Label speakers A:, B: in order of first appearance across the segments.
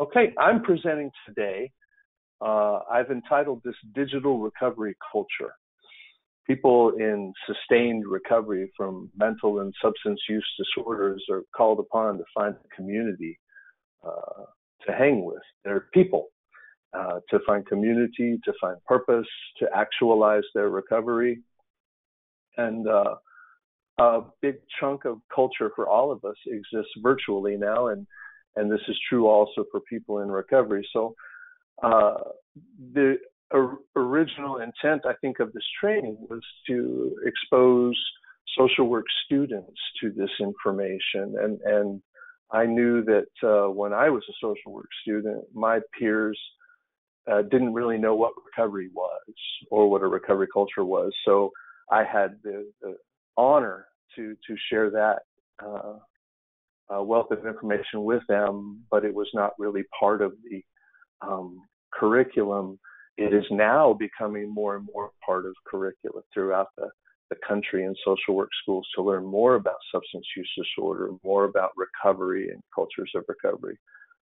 A: Okay, I'm presenting today. I've entitled this Digital Recovery Culture. People in sustained recovery from mental and substance use disorders are called upon to find a community to hang with. They're people to find community, to find purpose, to actualize their recovery. And a big chunk of culture for all of us exists virtually now, and this is true also for people in recovery. So the original intent, I think, of this training was to expose social work students to this information. And I knew that when I was a social work student, my peers didn't really know what recovery was or what a recovery culture was. So I had the honor to share that wealth of information with them, but it was not really part of the curriculum. It is now becoming more and more part of curricula throughout the country in social work schools to learn more about substance use disorder, more about recovery and cultures of recovery.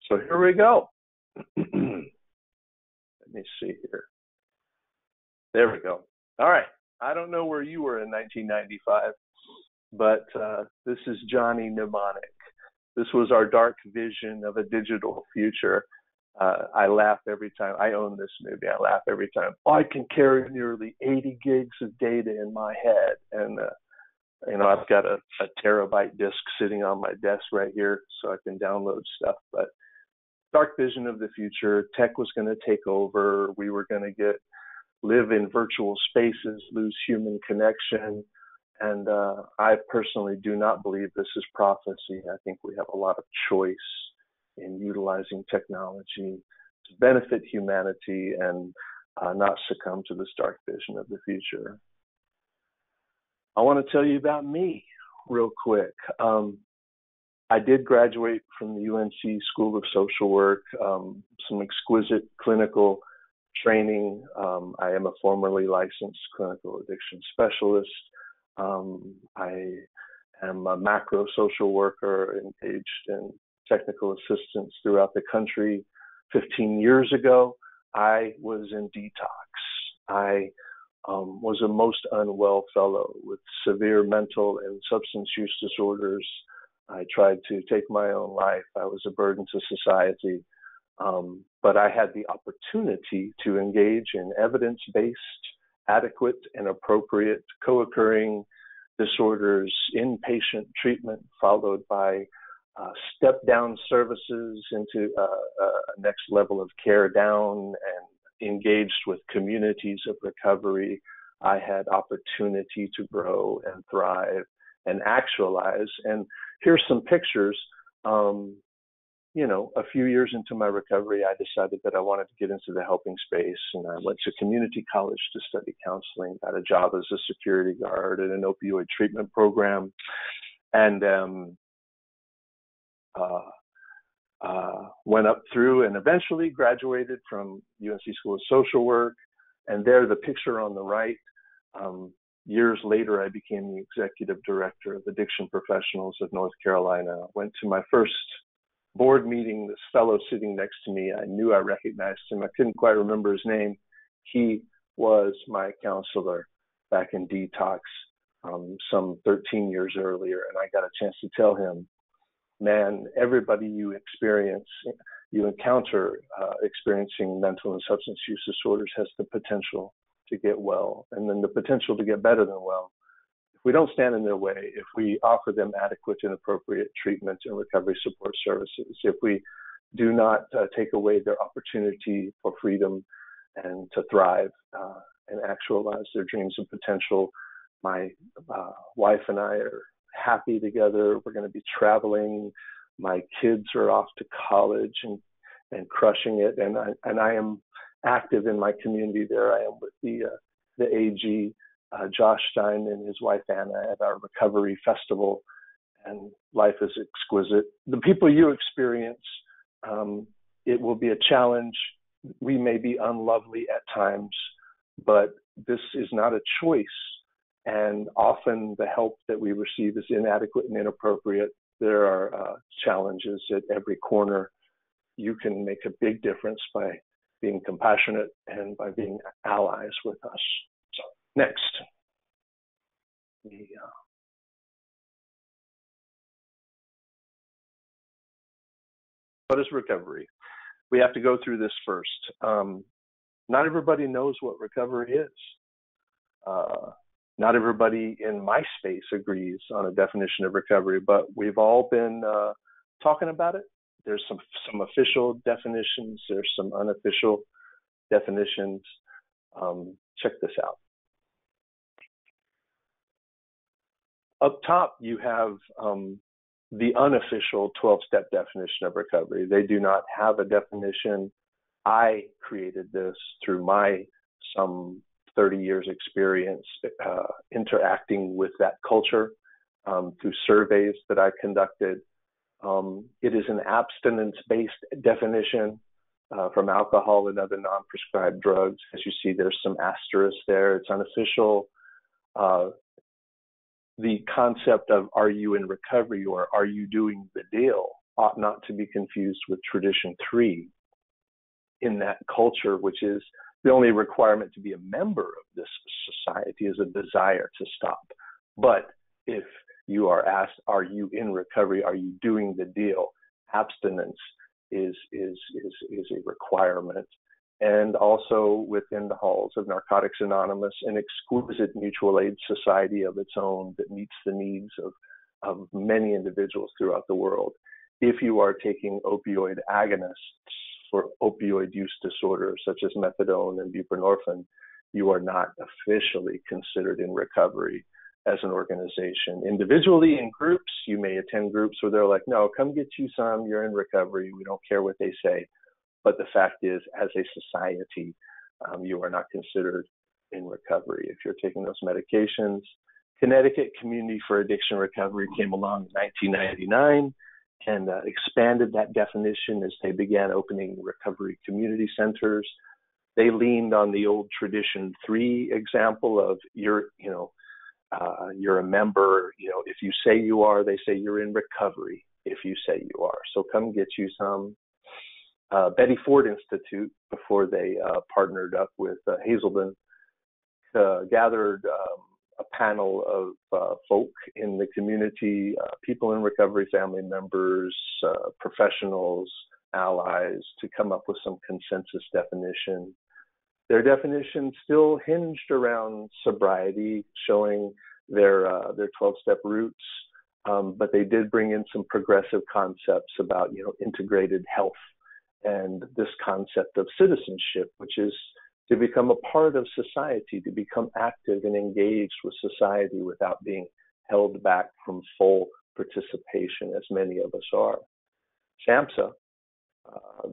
A: So here we go. Let me see here. There we go. All right. I don't know where you were in 1995, but this is Johnny Mnemonic. This was our dark vision of a digital future. I laugh every time. I own this movie. I laugh every time. I can carry nearly 80 gigs of data in my head. And, I've got a terabyte disk sitting on my desk right here so I can download stuff. But dark vision of the future, tech was going to take over. We were going to live in virtual spaces, lose human connection. And I personally do not believe this is prophecy. I think we have a lot of choice in utilizing technology to benefit humanity and not succumb to this dark vision of the future. I want to tell you about me real quick. I did graduate from the UNC School of Social Work, some exquisite clinical training. I am a formerly licensed clinical addiction specialist. I am a macro social worker engaged in technical assistance throughout the country. 15 years ago, I was in detox. I was a most unwell fellow with severe mental and substance use disorders. I tried to take my own life. I was a burden to society. But I had the opportunity to engage in evidence-based, adequate and appropriate co-occurring disorders, inpatient treatment followed by step-down services into a next level of care down, and engaged with communities of recovery. I had opportunity to grow and thrive and actualize. And here's some pictures. A few years into my recovery, I decided that I wanted to get into the helping space, and I went to community college to study counseling, got a job as a security guard at an opioid treatment program, and went up through and eventually graduated from UNC School of Social Work. And there, the picture on the right, years later, I became the executive director of Addiction Professionals of North Carolina. Went to my first board meeting. This fellow sitting next to me, I knew I recognized him. I couldn't quite remember his name. He was my counselor back in detox some 13 years earlier. And I got a chance to tell him, man, everybody you encounter experiencing mental and substance use disorders has the potential to get well, and then the potential to get better than well. If we don't stand in their way, if we offer them adequate and appropriate treatment and recovery support services, if we do not take away their opportunity for freedom and to thrive and actualize their dreams and potential, my wife and I are happy together. We're going to be traveling. My kids are off to college and crushing it. And I am active in my community there. I am with the AG, Josh Stein and his wife Anna at our recovery festival, and life is exquisite. The people you experience, it will be a challenge. We may be unlovely at times, but this is not a choice. And often the help that we receive is inadequate and inappropriate. There are challenges at every corner. you can make a big difference by being compassionate and by being allies with us. So next. What is recovery? We have to go through this first. Not everybody knows what recovery is. Not everybody in my space agrees on a definition of recovery, but we've all been talking about it. There's some official definitions. There's some unofficial definitions. Check this out. Up top, you have the unofficial 12-step definition of recovery. They do not have a definition. I created this through my some 30 years experience interacting with that culture through surveys that I conducted. It is an abstinence-based definition from alcohol and other non-prescribed drugs. As you see, there's some asterisks there. It's unofficial. The concept of are you in recovery or are you doing the deal ought not to be confused with tradition 3 in that culture, which is the only requirement to be a member of this society is a desire to stop. But if you are asked, are you in recovery? Are you doing the deal? Abstinence is a requirement. And also within the halls of Narcotics Anonymous, an exquisite mutual aid society of its own that meets the needs of many individuals throughout the world. If you are taking opioid agonists for opioid use disorders such as methadone and buprenorphine, you are not officially considered in recovery as an organization. Individually, in groups, you may attend groups where they're like, no, come get you some, you're in recovery, we don't care what they say. But the fact is, as a society, you are not considered in recovery if you're taking those medications. Connecticut Community for Addiction Recovery came along in 1999 and expanded that definition as they began opening recovery community centers. They leaned on the old tradition 3 example of you're a member. If you say you are, they say you're in recovery if you say you are. So come get you some. Betty Ford Institute, before they partnered up with Hazelden, gathered a panel of folk in the community, people in recovery, family members, professionals, allies, to come up with some consensus definition. Their definition still hinged around sobriety, showing their 12-step roots, but they did bring in some progressive concepts about integrated health and this concept of citizenship, which is to become a part of society, to become active and engaged with society without being held back from full participation, as many of us are. SAMHSA,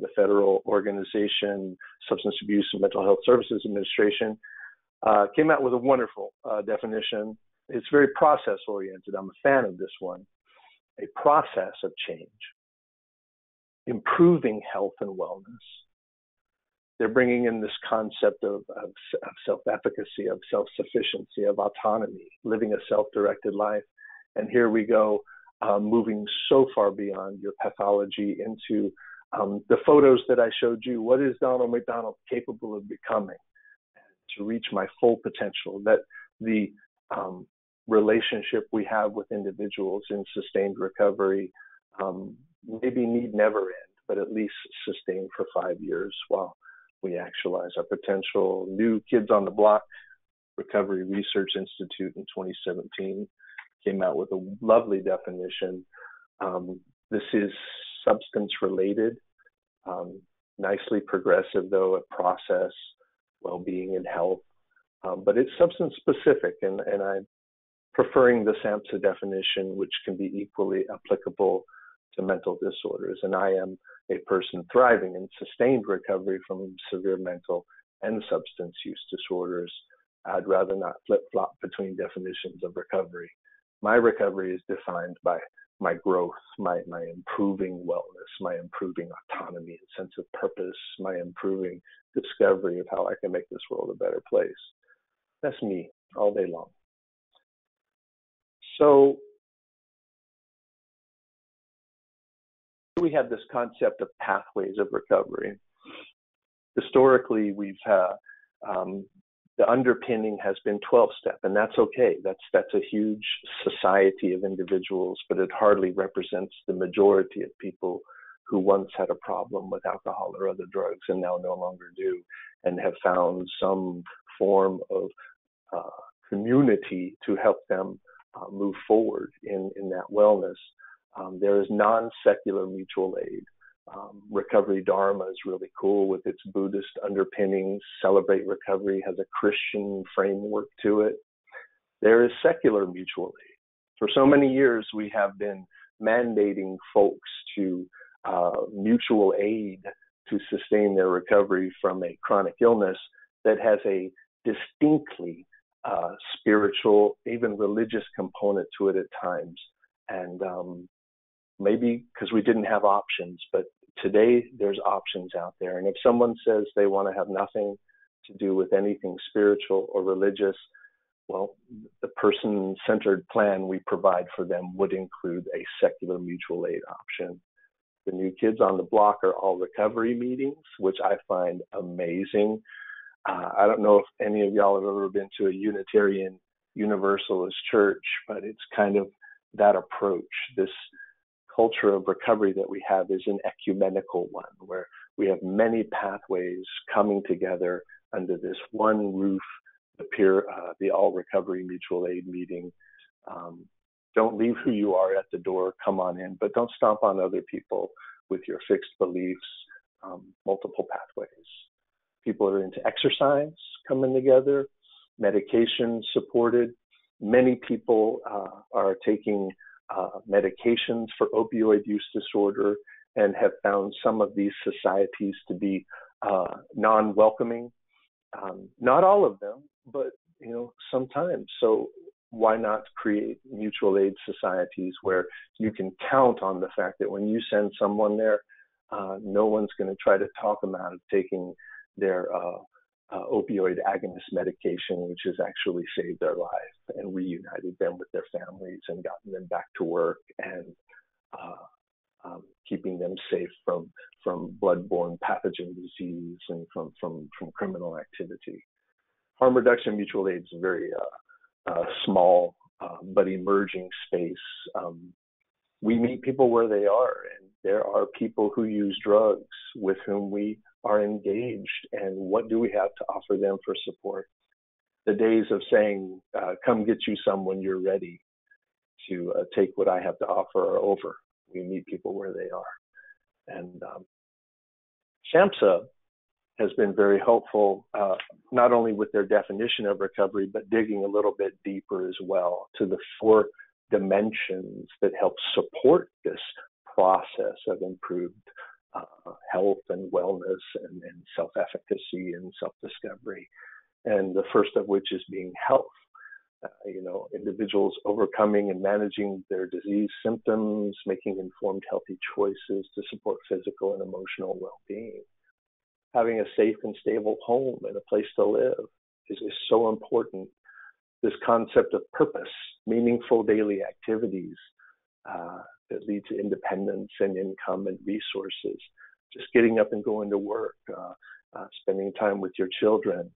A: the federal organization, Substance Abuse and Mental Health Services Administration, came out with a wonderful definition. It's very process-oriented. I'm a fan of this one. A process of change, improving health and wellness. They're bringing in this concept of self-efficacy, of self-sufficiency, of autonomy, living a self-directed life. And here we go, moving so far beyond your pathology into the photos that I showed you. What is Donald McDonald capable of becoming to reach my full potential? That the relationship we have with individuals in sustained recovery maybe need never end, but at least sustain for 5 years while we actualize our potential. New Kids on the Block Recovery Research Institute in 2017 came out with a lovely definition. This is substance related, nicely progressive though, a process, well-being and health, but it's substance specific, and I'm preferring the SAMHSA definition, which can be equally applicable to mental disorders. And I am a person thriving in sustained recovery from severe mental and substance use disorders. I'd rather not flip-flop between definitions of recovery. My recovery is defined by my growth, my improving wellness, my improving autonomy and sense of purpose, my improving discovery of how I can make this world a better place. That's me all day long. So So we have this concept of pathways of recovery. Historically, the underpinning has been 12-step, and that's okay. That's a huge society of individuals, but it hardly represents the majority of people who once had a problem with alcohol or other drugs and now no longer do, and have found some form of community to help them move forward in that wellness. There is non-secular mutual aid. Recovery Dharma is really cool with its Buddhist underpinnings. Celebrate Recovery has a Christian framework to it. There is secular mutual aid. For so many years, we have been mandating folks to mutual aid to sustain their recovery from a chronic illness that has a distinctly spiritual, even religious component to it at times. And maybe because we didn't have options, but today there's options out there. And if someone says they want to have nothing to do with anything spiritual or religious, well, the person-centered plan we provide for them would include a secular mutual aid option. The new kids on the block are all recovery meetings, which I find amazing. I don't know if any of y'all have ever been to a Unitarian Universalist church, but it's kind of that approach. This culture of recovery that we have is an ecumenical one, where we have many pathways coming together under this one roof, the All Recovery Mutual Aid meeting. Don't leave who you are at the door, come on in, but don't stomp on other people with your fixed beliefs. Multiple pathways. People are into exercise coming together, medication supported. Many people are taking medications for opioid use disorder and have found some of these societies to be non-welcoming. Not all of them, but sometimes. So why not create mutual aid societies where you can count on the fact that when you send someone there, no one's going to try to talk them out of taking their opioid agonist medication, which has actually saved their life and reunited them with their families and gotten them back to work and keeping them safe from bloodborne pathogen disease and from criminal activity. Harm reduction mutual aid is a very small but emerging space. We meet people where they are, and there are people who use drugs with whom we are engaged, and what do we have to offer them for support? The days of saying, come get you some when you're ready to take what I have to offer are over. We meet people where they are. And SAMHSA has been very helpful, not only with their definition of recovery, but digging a little bit deeper as well to the 4 dimensions that help support this process of improved health and wellness and self-efficacy and self-discovery. And the first of which is being health. Individuals overcoming and managing their disease symptoms, making informed, healthy choices to support physical and emotional well-being. Having a safe and stable home and a place to live is so important. This concept of purpose, meaningful daily activities that lead to independence and income and resources, just getting up and going to work, spending time with your children,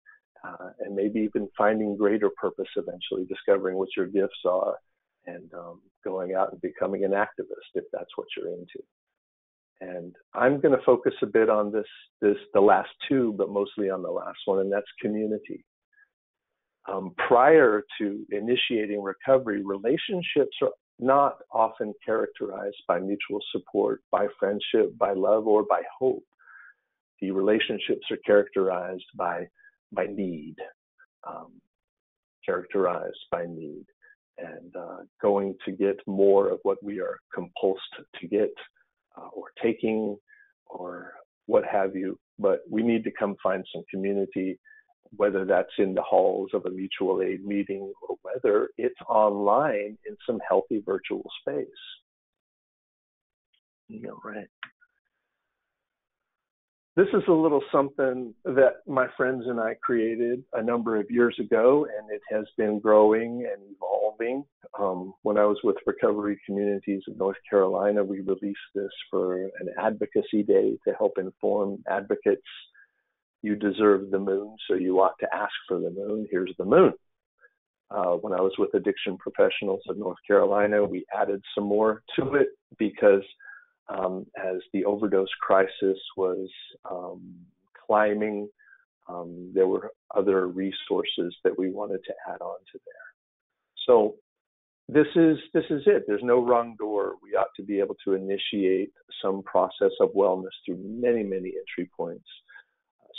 A: and maybe even finding greater purpose eventually, discovering what your gifts are, and going out and becoming an activist if that's what you're into. And I'm going to focus a bit on the last 2, but mostly on the last one, and that's community. Prior to initiating recovery, relationships are not often characterized by mutual support, by friendship, by love, or by hope. The relationships are characterized by need, and going to get more of what we are compulsed to get, or taking, or what have you. But we need to come find some community, whether that's in the halls of a mutual aid meeting or whether it's online in some healthy virtual space. Right. This is a little something that my friends and I created a number of years ago, and it has been growing and evolving. When I was with Recovery Communities of North Carolina, we released this for an advocacy day to help inform advocates. You deserve the moon, so you ought to ask for the moon. Here's the moon. When I was with Addiction Professionals of North Carolina, we added some more to it because as the overdose crisis was climbing, there were other resources that we wanted to add on to there. So this is it. There's no wrong door. We ought to be able to initiate some process of wellness through many, many entry points.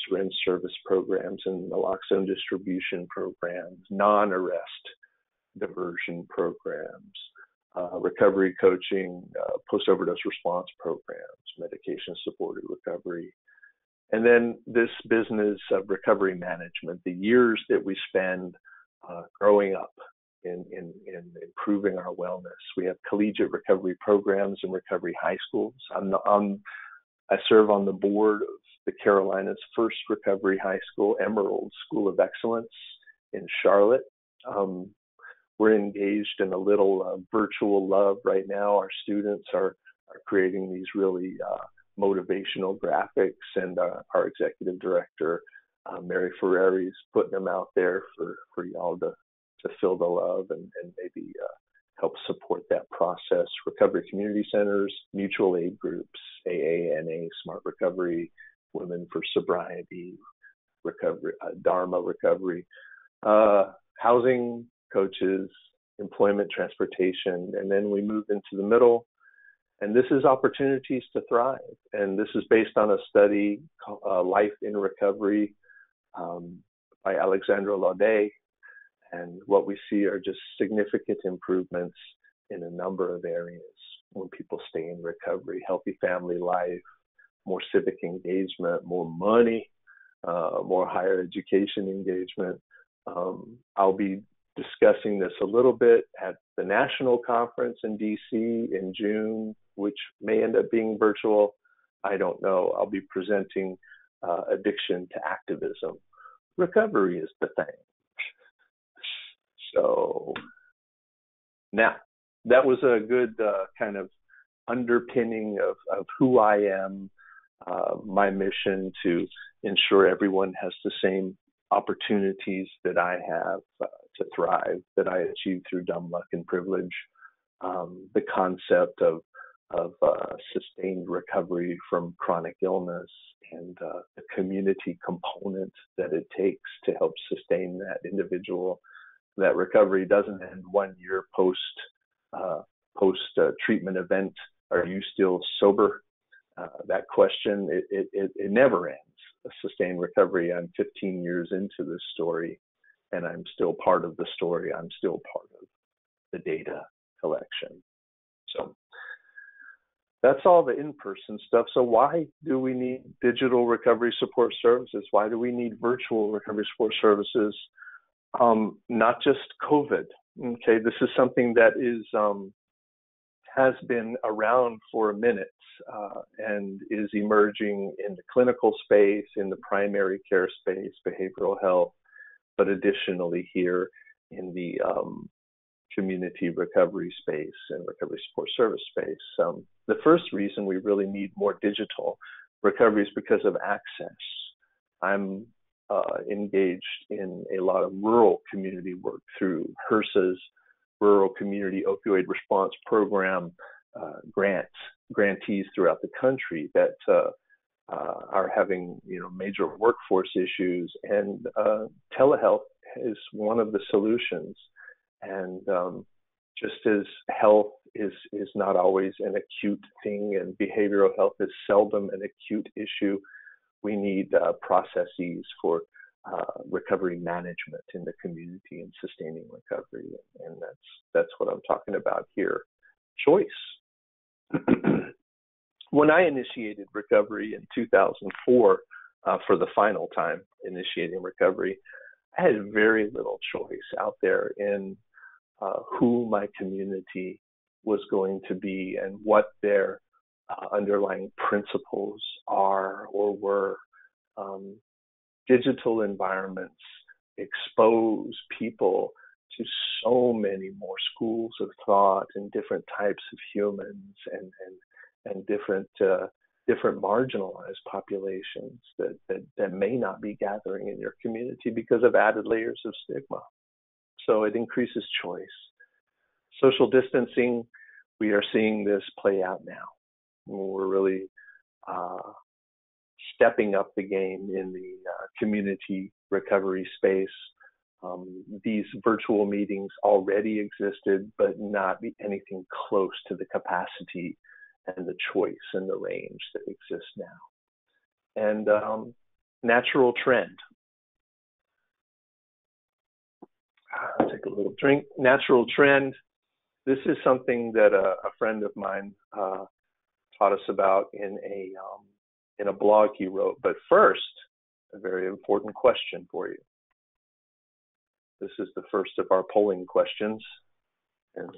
A: Syringe service programs and naloxone distribution programs, non-arrest diversion programs, recovery coaching, post-overdose response programs, medication-supported recovery, and then this business of recovery management, the years that we spend growing up in improving our wellness. We have collegiate recovery programs in recovery high schools. I serve on the board of the Carolinas' first recovery high school, Emerald School of Excellence in Charlotte. We're engaged in a little virtual love right now. Our students are creating these really motivational graphics, and our executive director, Mary Ferreri, is putting them out there for y'all to feel the love and maybe help support that process. Recovery community centers, mutual aid groups, AA, NA, Smart Recovery, Women for Sobriety, recovery, Dharma recovery, housing coaches, employment, transportation, and then we move into the middle. And this is opportunities to thrive. And this is based on a study called Life in Recovery by Alexandra Laudet. And what we see are just significant improvements in a number of areas when people stay in recovery: healthy family life, more civic engagement, more money, more higher education engagement. I'll be discussing this a little bit at the national conference in DC in June, which may end up being virtual. I don't know. I'll be presenting addiction to activism. Recovery is the thing. So now that was a good kind of underpinning of who I am, my mission to ensure everyone has the same opportunities that I have to thrive, that I achieved through dumb luck and privilege, the concept of sustained recovery from chronic illness, and the community component that it takes to help sustain that individual. That recovery doesn't end 1 year post treatment event. Are you still sober? That question, it never ends. A sustained recovery. I'm 15 years into this story, and I'm still part of the story. I'm still part of the data collection. So that's all the in-person stuff. So why do we need digital recovery support services? Why do we need virtual recovery support services? Not just COVID. Okay, this is something that has been around for a minute and is emerging in the clinical space, in the primary care space, behavioral health, but additionally here in the community recovery space and recovery support service space. The first reason we really need more digital recovery is because of access. I'm engaged in a lot of rural community work through HRSA's Rural Community Opioid Response Program grantees throughout the country that are having major workforce issues, and telehealth is one of the solutions. And just as health is not always an acute thing, and behavioral health is seldom an acute issue, we need processes for recovery management in the community and sustaining recovery, and that's what I'm talking about here. Choice. When I initiated recovery in 2004, for the final time initiating recovery, I had very little choice out there in who my community was going to be and what their underlying principles are or were. Digital environments expose people to so many more schools of thought and different types of humans and different marginalized populations that may not be gathering in your community because of added layers of stigma. So it increases choice. Social distancing, we are seeing this play out now. We're really stepping up the game in the community recovery space. These virtual meetings already existed, but not anything close to the capacity and the choice and the range that exists now. And natural trend. I'll take a little drink. Natural trend. This is something that a friend of mine taught us about in a blog he wrote. But first, a very important question for you. This is the first of our polling questions. And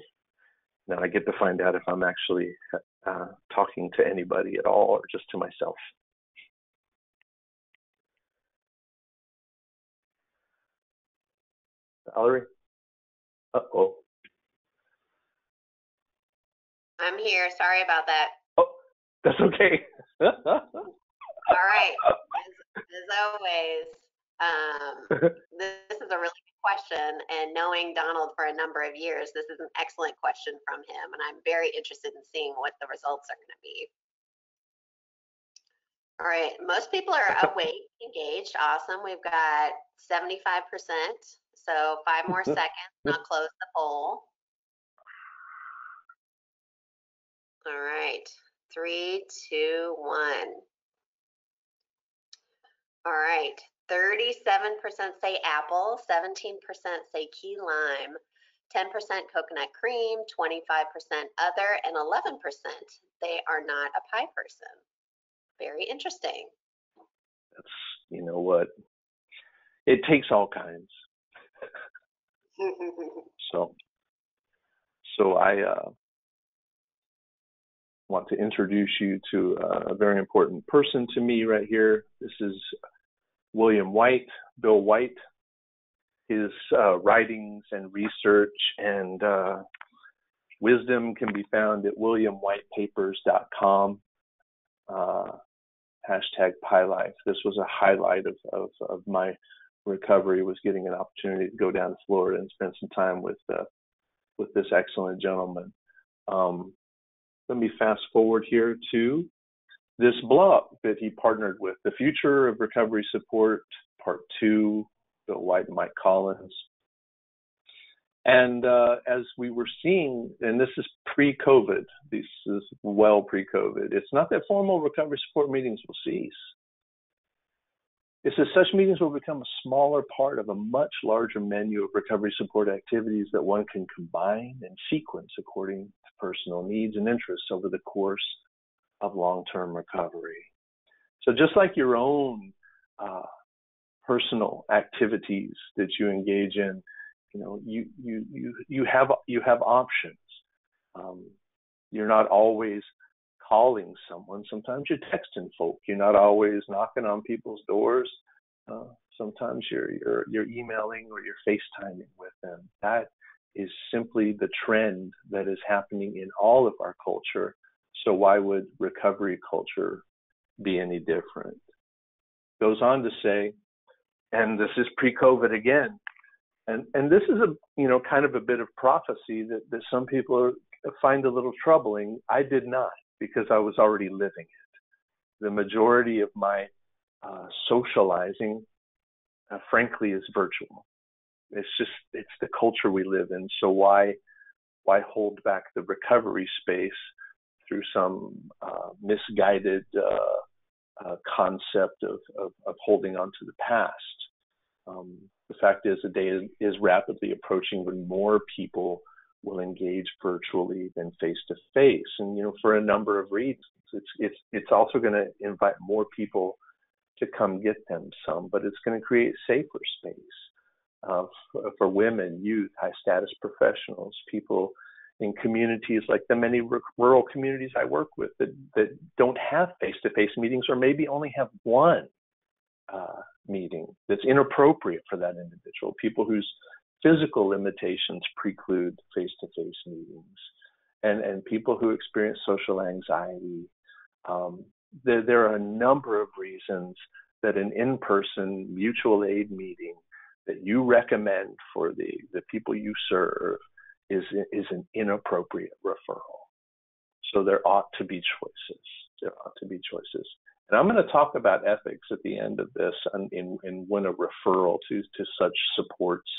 A: now I get to find out if I'm actually talking to anybody at all or just to myself. Valerie? Uh-oh.
B: I'm here. Sorry about that.
A: Oh, that's okay.
B: All right. As always, this is a really good question. And knowing Donald for a number of years, this is an excellent question from him. And I'm very interested in seeing what the results are going to be. All right. Most people are awake, engaged. Awesome. We've got 75%. So 5 more seconds. I'll close the poll. All right. 3, 2, 1. All right. 37% say apple, 17% say key lime, 10% coconut cream, 25% other, and 11% they are not a pie person. Very interesting.
A: That's, you know what? It takes all kinds. So I want to introduce you to a very important person to me right here. This is William White, Bill White. His writings and research and wisdom can be found at williamwhitepapers.com. Hashtag PieLife. This was a highlight of my recovery, was getting an opportunity to go down to Florida and spend some time with this excellent gentleman. Let me fast forward here to this blog that he partnered with, The Future of Recovery Support, Part 2, Bill White and Mike Collins. And as we were seeing, and this is pre-COVID, this is well pre-COVID, it's not that formal recovery support meetings will cease. It's that such meetings will become a smaller part of a much larger menu of recovery support activities that one can combine and sequence according to personal needs and interests over the course of long-term recovery. So just like your own personal activities that you engage in, you know, you have options. You're not always calling someone. Sometimes you're texting folk. You're not always knocking on people's doors. Sometimes you're emailing or you're FaceTiming with them. That is simply the trend that is happening in all of our culture. So why would recovery culture be any different? Goes on to say, and this is pre-COVID again, and this is kind of a bit of prophecy that some people find a little troubling. I did not, because I was already living it. The majority of my socializing, frankly, is virtual. It's the culture we live in. So why hold back the recovery space through some misguided concept of holding on to the past? The fact is, the day is rapidly approaching when more people will engage virtually than face to face, and for a number of reasons. It's also going to invite more people to come get them some, but it's going to create safer space for women, youth, high status professionals, people in communities like the many rural communities I work with that don't have face-to-face meetings, or maybe only have one meeting that's inappropriate for that individual, people whose physical limitations preclude face-to-face meetings, and people who experience social anxiety. There are a number of reasons that an in-person mutual aid meeting that you recommend for the people you serve is an inappropriate referral. So there ought to be choices. There ought to be choices. And I'm going to talk about ethics at the end of this in when a referral to such supports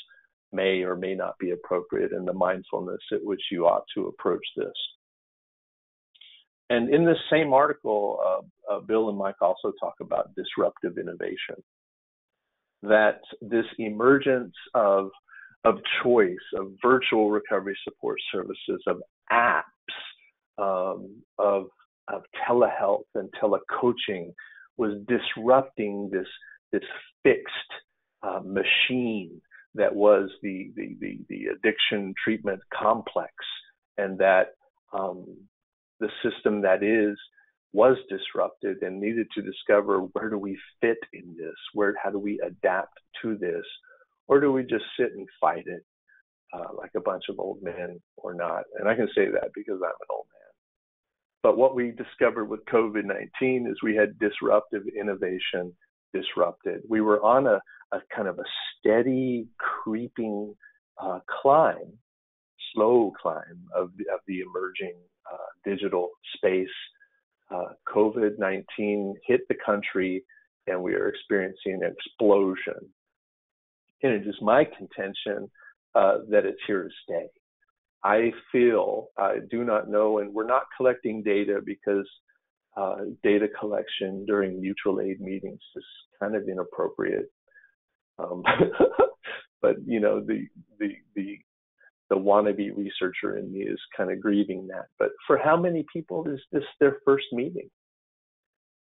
A: may or may not be appropriate, and the mindfulness at which you ought to approach this. And in this same article, Bill and Mike also talk about disruptive innovation, that this emergence of choice, of virtual recovery support services, of apps, of telehealth and telecoaching was disrupting this fixed machine that was the addiction treatment complex, and that the system that was disrupted and needed to discover, where do we fit in this? How do we adapt to this? Or do we just sit and fight it like a bunch of old men, or not? And I can say that because I'm an old man. But what we discovered with COVID-19 is we had disruptive innovation disrupted. We were on a kind of a steady creeping slow climb of the emerging digital space. COVID-19 hit the country, and we are experiencing an explosion. And it is my contention that it's here to stay. I do not know, and we're not collecting data because data collection during mutual aid meetings is kind of inappropriate. But the wannabe researcher in me is kind of grieving that. But for how many people is this their first meeting?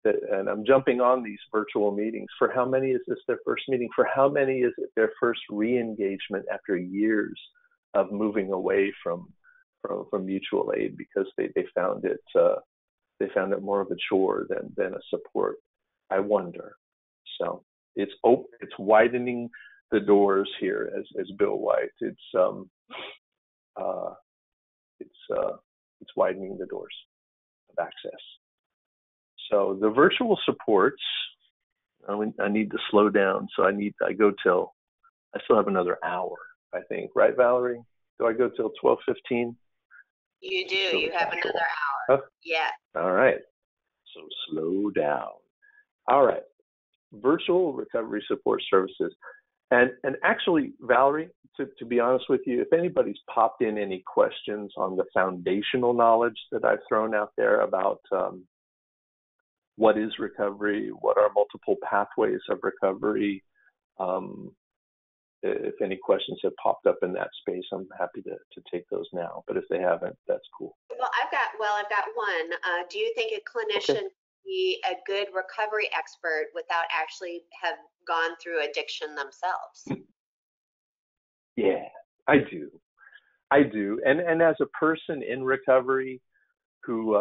A: And I'm jumping on these virtual meetings. For how many is this their first meeting? For how many is it their first re-engagement after years of moving away from mutual aid because they found it more of a chore than a support? I wonder. So it's widening the doors here, as Bill White. It's widening the doors of access. So the virtual supports, I need to slow down. So I still have another hour, I think. Right, Valerie? Do I go till 12:15?
B: You do. You have another hour.
A: Huh?
B: Yeah.
A: All right. So slow down. All right. Virtual recovery support services. And actually, Valerie, to be honest with you, if anybody's popped in any questions on the foundational knowledge that I've thrown out there about what is recovery, what are multiple pathways of recovery, if any questions have popped up in that space, I'm happy to take those now. But if they haven't, that's cool.
B: Well, I've got one. Do you think a clinician can be a good recovery expert without actually have gone through addiction themselves?
A: Yeah, I do. And as a person in recovery who,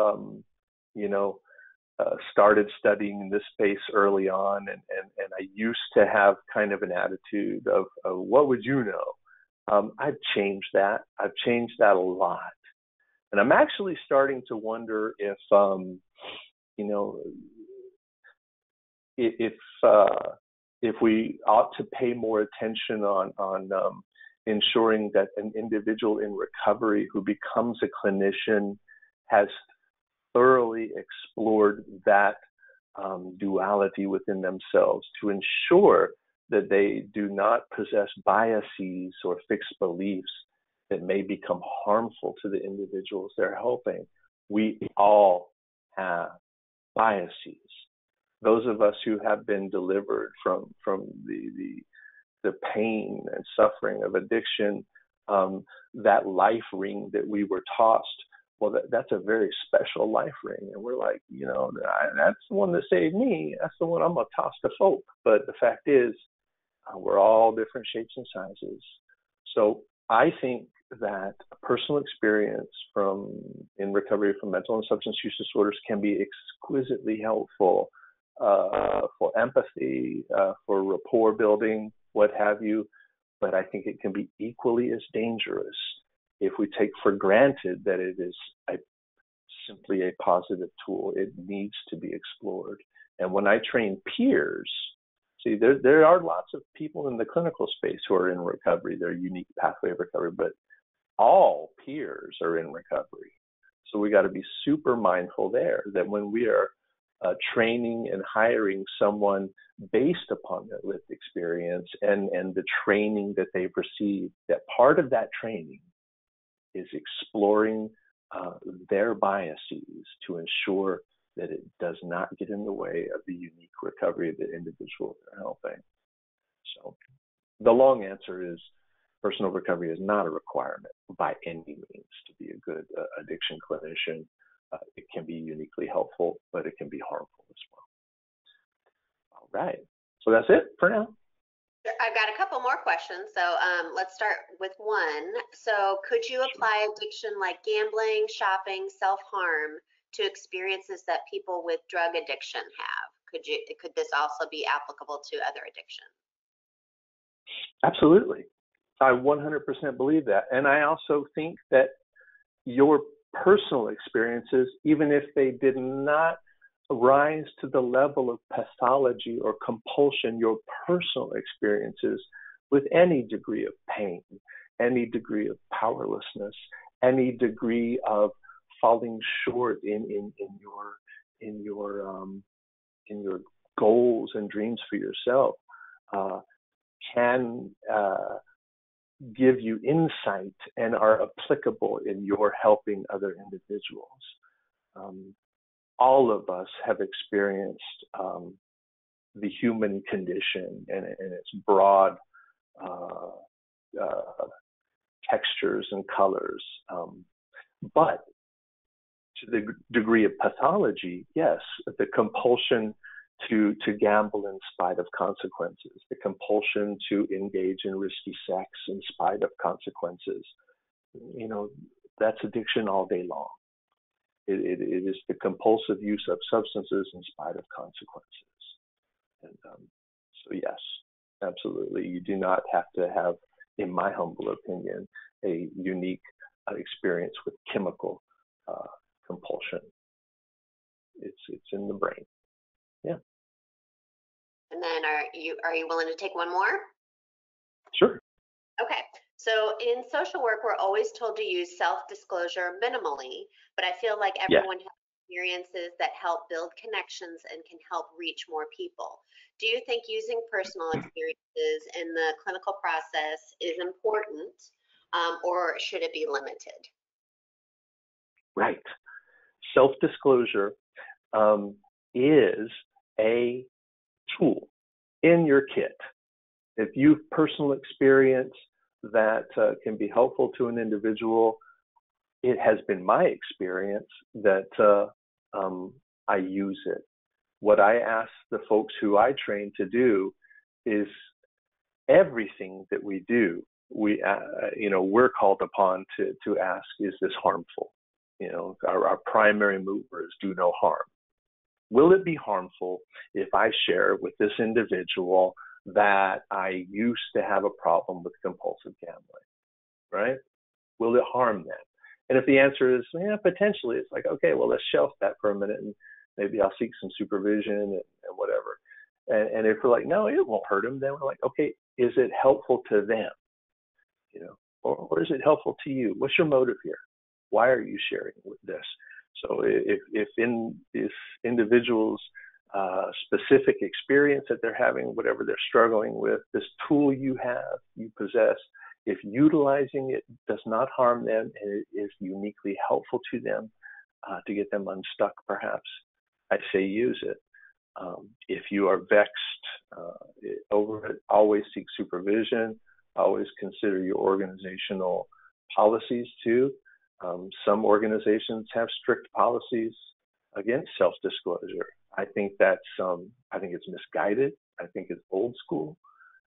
A: started studying this space early on, and I used to have kind of an attitude of what would you know? I've changed that. I've changed that a lot. And I'm actually starting to wonder if we ought to pay more attention on ensuring that an individual in recovery who becomes a clinician has thoroughly explored that duality within themselves to ensure that they do not possess biases or fixed beliefs that may become harmful to the individuals they're helping. We all have biases. Those of us who have been delivered from the pain and suffering of addiction, that life ring that we were tossed, well, that's a very special life ring. And we're like, that's the one that saved me. That's the one I'm going to toss to folk. But the fact is, we're all different shapes and sizes. So I think that personal experience in recovery from mental and substance use disorders can be exquisitely helpful for empathy, for rapport building, what have you. But I think it can be equally as dangerous if we take for granted that it is simply a positive tool. It needs to be explored. And when I train peers, see, there are lots of people in the clinical space who are in recovery, their unique pathway of recovery, but all peers are in recovery. So we got to be super mindful there that when we are training and hiring someone based upon their lived experience and the training that they've received, that part of that training is exploring their biases to ensure that it does not get in the way of the unique recovery of the individual they're helping. So the long answer is personal recovery is not a requirement by any means to be a good addiction clinician. It can be uniquely helpful, but it can be harmful as well. All right. So that's it for now.
B: I've got a couple more questions. So let's start with one. So could you apply addiction like gambling, shopping, self-harm to experiences that people with drug addiction have? Could this also be applicable to other addictions?
A: Absolutely. I 100% believe that. And I also think that your personal experiences, even if they did not rise to the level of pathology or compulsion, your personal experiences with any degree of pain, any degree of powerlessness, any degree of falling short in your goals and dreams for yourself, can give you insight and are applicable in your helping other individuals. All of us have experienced the human condition and its broad textures and colors. But to the degree of pathology, yes, the compulsion to gamble in spite of consequences, the compulsion to engage in risky sex in spite of consequences, that's addiction all day long. It is the compulsive use of substances in spite of consequences. And so yes, absolutely. You do not have to have, in my humble opinion, a unique experience with chemical compulsion. It's in the brain. Yeah.
B: And then are you willing to take one more?
A: Sure.
B: Okay. So in social work, we're always told to use self-disclosure minimally, but I feel like everyone has experiences that help build connections and can help reach more people. Do you think using personal experiences in the clinical process is important, or should it be limited?
A: Right. Self-disclosure is a tool in your kit. If you've personal experience that can be helpful to an individual, it has been my experience that I use it. What I ask the folks who I train to do is everything that we do, we're called upon to ask, is this harmful? Our primary mover is do no harm. Will it be harmful if I share with this individual that I used to have a problem with compulsive gambling, right? Will it harm them? And if the answer is, yeah, potentially, it's like, okay, well, let's shelf that for a minute and maybe I'll seek some supervision and whatever. And if we're like, no, it won't hurt them, then we're like, okay, is it helpful to them? Or is it helpful to you? What's your motive here? Why are you sharing with this? So if in this individual's specific experience that they're having, whatever they're struggling with, this tool you possess, if utilizing it does not harm them and it is uniquely helpful to them to get them unstuck, perhaps, I say use it. If you are vexed over it, always seek supervision. Always consider your organizational policies too. Some organizations have strict policies against self-disclosure. I think it's misguided. I think it's old school.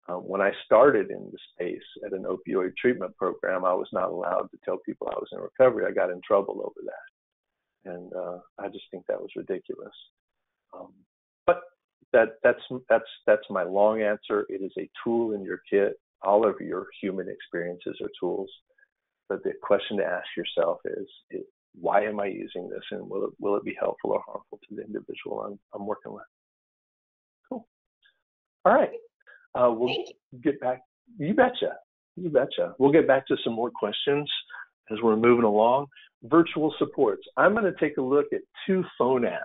A: When I started in the space at an opioid treatment program, I was not allowed to tell people I was in recovery. I got in trouble over that, and I just think that was ridiculous. But that's my long answer. It is a tool in your kit. All of your human experiences are tools. But the question to ask yourself is why am I using this, and will it be helpful or harmful to the individual I'm working with? Cool. All right. We'll get back. You betcha. You betcha. We'll get back to some more questions as we're moving along. Virtual supports. I'm going to take a look at 2 phone apps.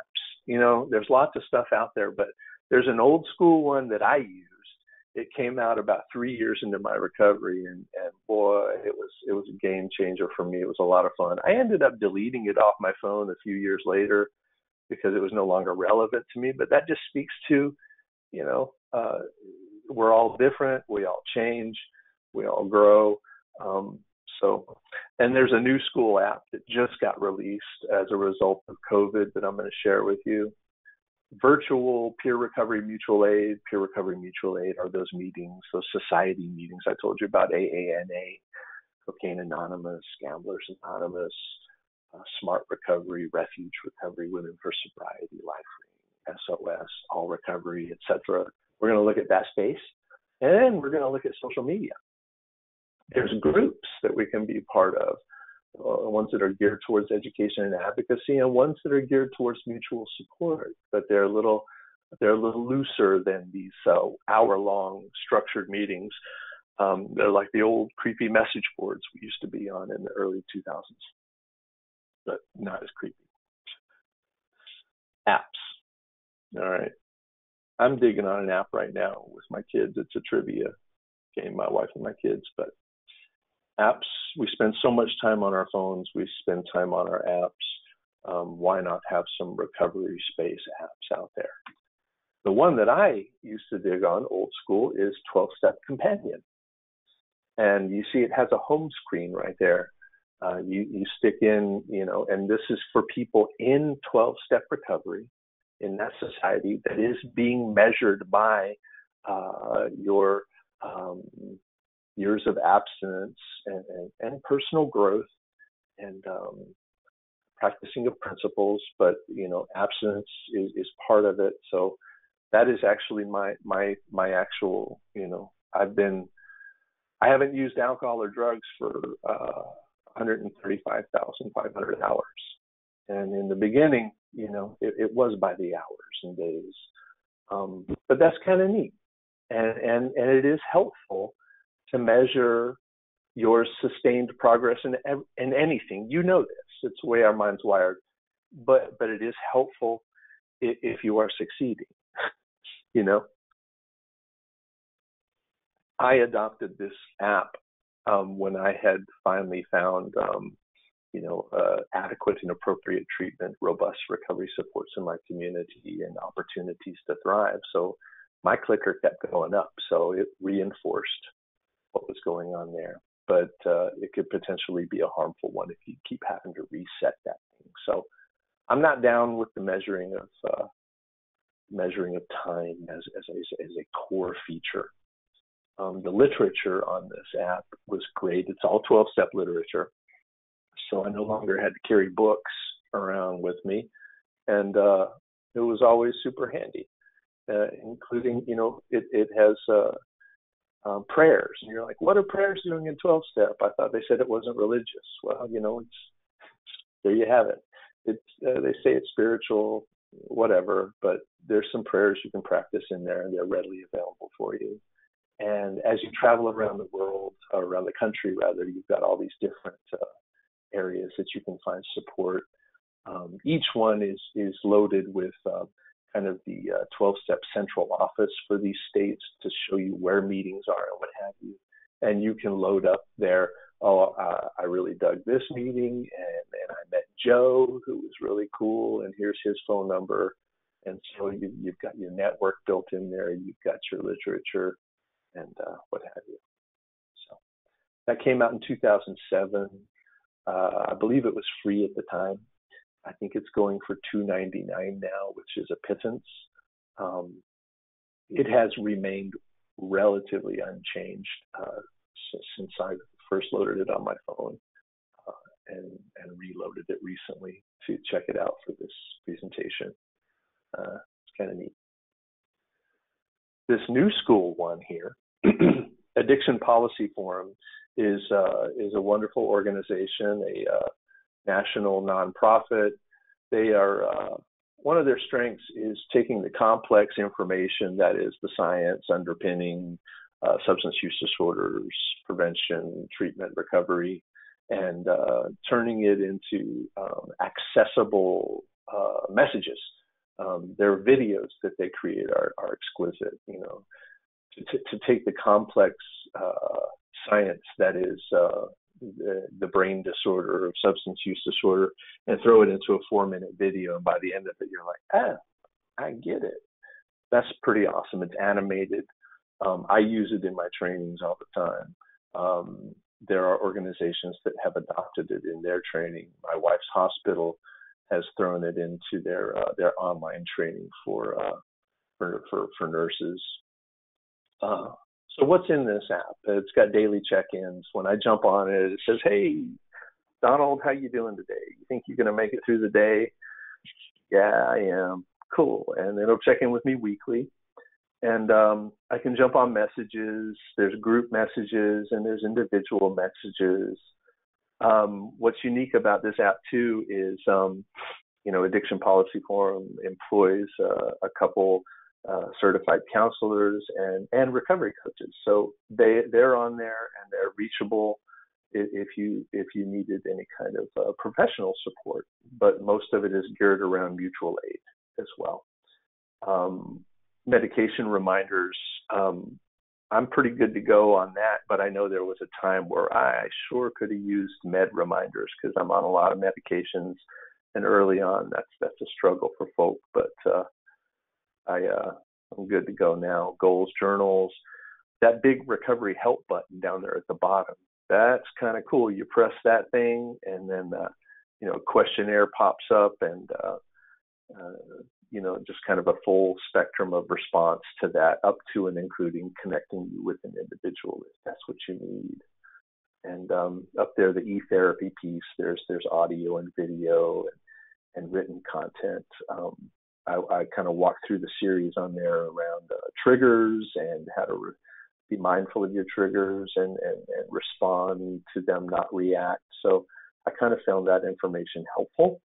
A: You know, there's lots of stuff out there, but there's an old school one that I used. It came out about 3 years into my recovery, and boy, it was a game changer for me. It was a lot of fun. I ended up deleting it off my phone a few years later because it was no longer relevant to me. But that just speaks to, you know, we're all different. We all change. We all grow. And there's a new school app that just got released as a result of COVID that I'm going to share with you. Virtual peer recovery mutual aid are those meetings, those society meetings I told you about, AANA, Cocaine Anonymous, Gamblers Anonymous, Smart Recovery, Refuge Recovery, Women for Sobriety, Life Ring, SOS, All Recovery, etc. We're going to look at that space, and then we're going to look at social media. There's groups that we can be part of, ones that are geared towards education and advocacy, and ones that are geared towards mutual support. But they're a little looser than these hour-long structured meetings. They're like the old creepy message boards we used to be on in the early 2000s, but not as creepy. Apps. All right. I'm digging on an app right now with my kids. It's a trivia game, my wife and my kids, but apps, we spend so much time on our phones, we spend time on our apps. Why not have some recovery space apps out there? The one that I used to dig on, old school, is 12-Step Companion. And you see it has a home screen right there. You stick in, you know, and this is for people in 12-step recovery, in that society that is being measured by your years of abstinence and personal growth and practicing of principles, but you know, abstinence is part of it. So that is actually my actual, you know, I haven't used alcohol or drugs for 135,500 hours. And in the beginning, you know, it was by the hours and days. But that's kind of neat. And it is helpful to measure your sustained progress in anything. You know this. It's the way our mind's wired. But it is helpful if you are succeeding. You know, I adopted this app when I had finally found, you know, adequate and appropriate treatment, robust recovery supports in my community, and opportunities to thrive. So my clicker kept going up. So it reinforced what was going on there. But it could potentially be a harmful one if you keep having to reset that thing. So I'm not down with the measuring of time as a core feature. The literature on this app was great. It's all 12-step literature. So I no longer had to carry books around with me. And it was always super handy, including, you know, it has prayers. And you're like, what are prayers doing in 12-step? I thought they said it wasn't religious. Well, you know, there you have it. They say it's spiritual, whatever, but there's some prayers you can practice in there, and they're readily available for you. And as you travel around the world, or around the country rather, you've got all these different areas that you can find support. Each one is loaded with kind of the 12-step central office for these states to show you where meetings are and what have you. And you can load up there, I really dug this meeting, and I met Joe, who was really cool, and here's his phone number. And so you've got your network built in there, you've got your literature, and what have you. So that came out in 2007. I believe it was free at the time. I think it's going for $2.99 now, which is a pittance. It has remained relatively unchanged since I first loaded it on my phone and reloaded it recently to check it out for this presentation. It's kind of neat. This new school one here, Addiction Policy Forum, is a wonderful organization, a national nonprofit. They are one of their strengths is taking the complex information that is the science underpinning substance use disorders, prevention, treatment, recovery, and turning it into accessible messages. Their videos that they create are exquisite. You know, to take the complex science that is the brain disorder of substance use disorder and throw it into a 4-minute video, and by the end of it, you're like, I get it. That's pretty awesome. It's animated. I use it in my trainings all the time. There are organizations that have adopted it in their training. My wife's hospital has thrown it into their online training for nurses. So what's in this app? It's got daily check-ins. When I jump on it, it says, "Hey, Donald, how you doing today? You think you're going to make it through the day?" "Yeah, I am." "Cool." And it'll check in with me weekly. And I can jump on messages. There's group messages and there's individual messages. What's unique about this app too is, Addiction Policy Forum employs a couple certified counselors and recovery coaches. So they're on there and they're reachable if you needed any kind of professional support. But most of it is geared around mutual aid as well. Medication reminders, I'm pretty good to go on that, but I know there was a time where I sure could have used med reminders because I'm on a lot of medications, and early on that's a struggle for folk, but I'm good to go now. Goals journals, that big recovery help button down there at the bottom, that's kind of cool. You press that thing and then a questionnaire pops up and just kind of a full spectrum of response to that, up to and including connecting you with an individual if that's what you need. And up there, the e-therapy piece, there's audio and video and written content. I kind of walked through the series on there around triggers and how to be mindful of your triggers and respond to them, not react. So I kind of found that information helpful.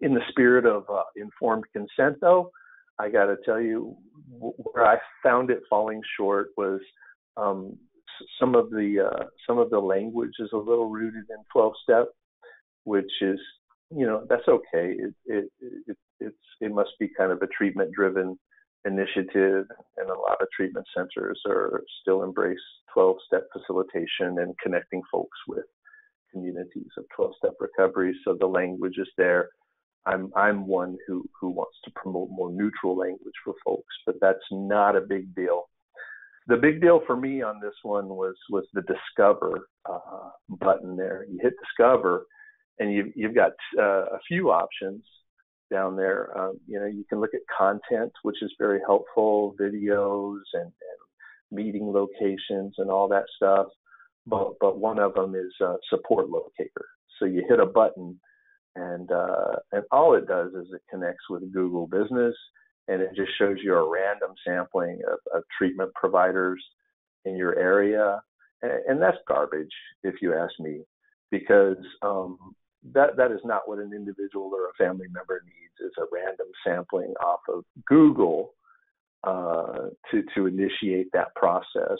A: In the spirit of informed consent, though, I got to tell you where I found it falling short was some of the language is a little rooted in 12-step, which is, that's okay. It must be kind of a treatment-driven initiative, and a lot of treatment centers are still embrace 12-step facilitation and connecting folks with communities of 12-step recovery. So the language is there. I'm one who wants to promote more neutral language for folks, but that's not a big deal. The big deal for me on this one was the Discover button there. You hit Discover, and you've got a few options down there. You can look at content, which is very helpful, videos and meeting locations and all that stuff. But one of them is support locator. So you hit a button, and all it does is it connects with Google Business, and it just shows you a random sampling of treatment providers in your area. And that's garbage, if you ask me, because that is not what an individual or a family member needs, is a random sampling off of Google to initiate that process.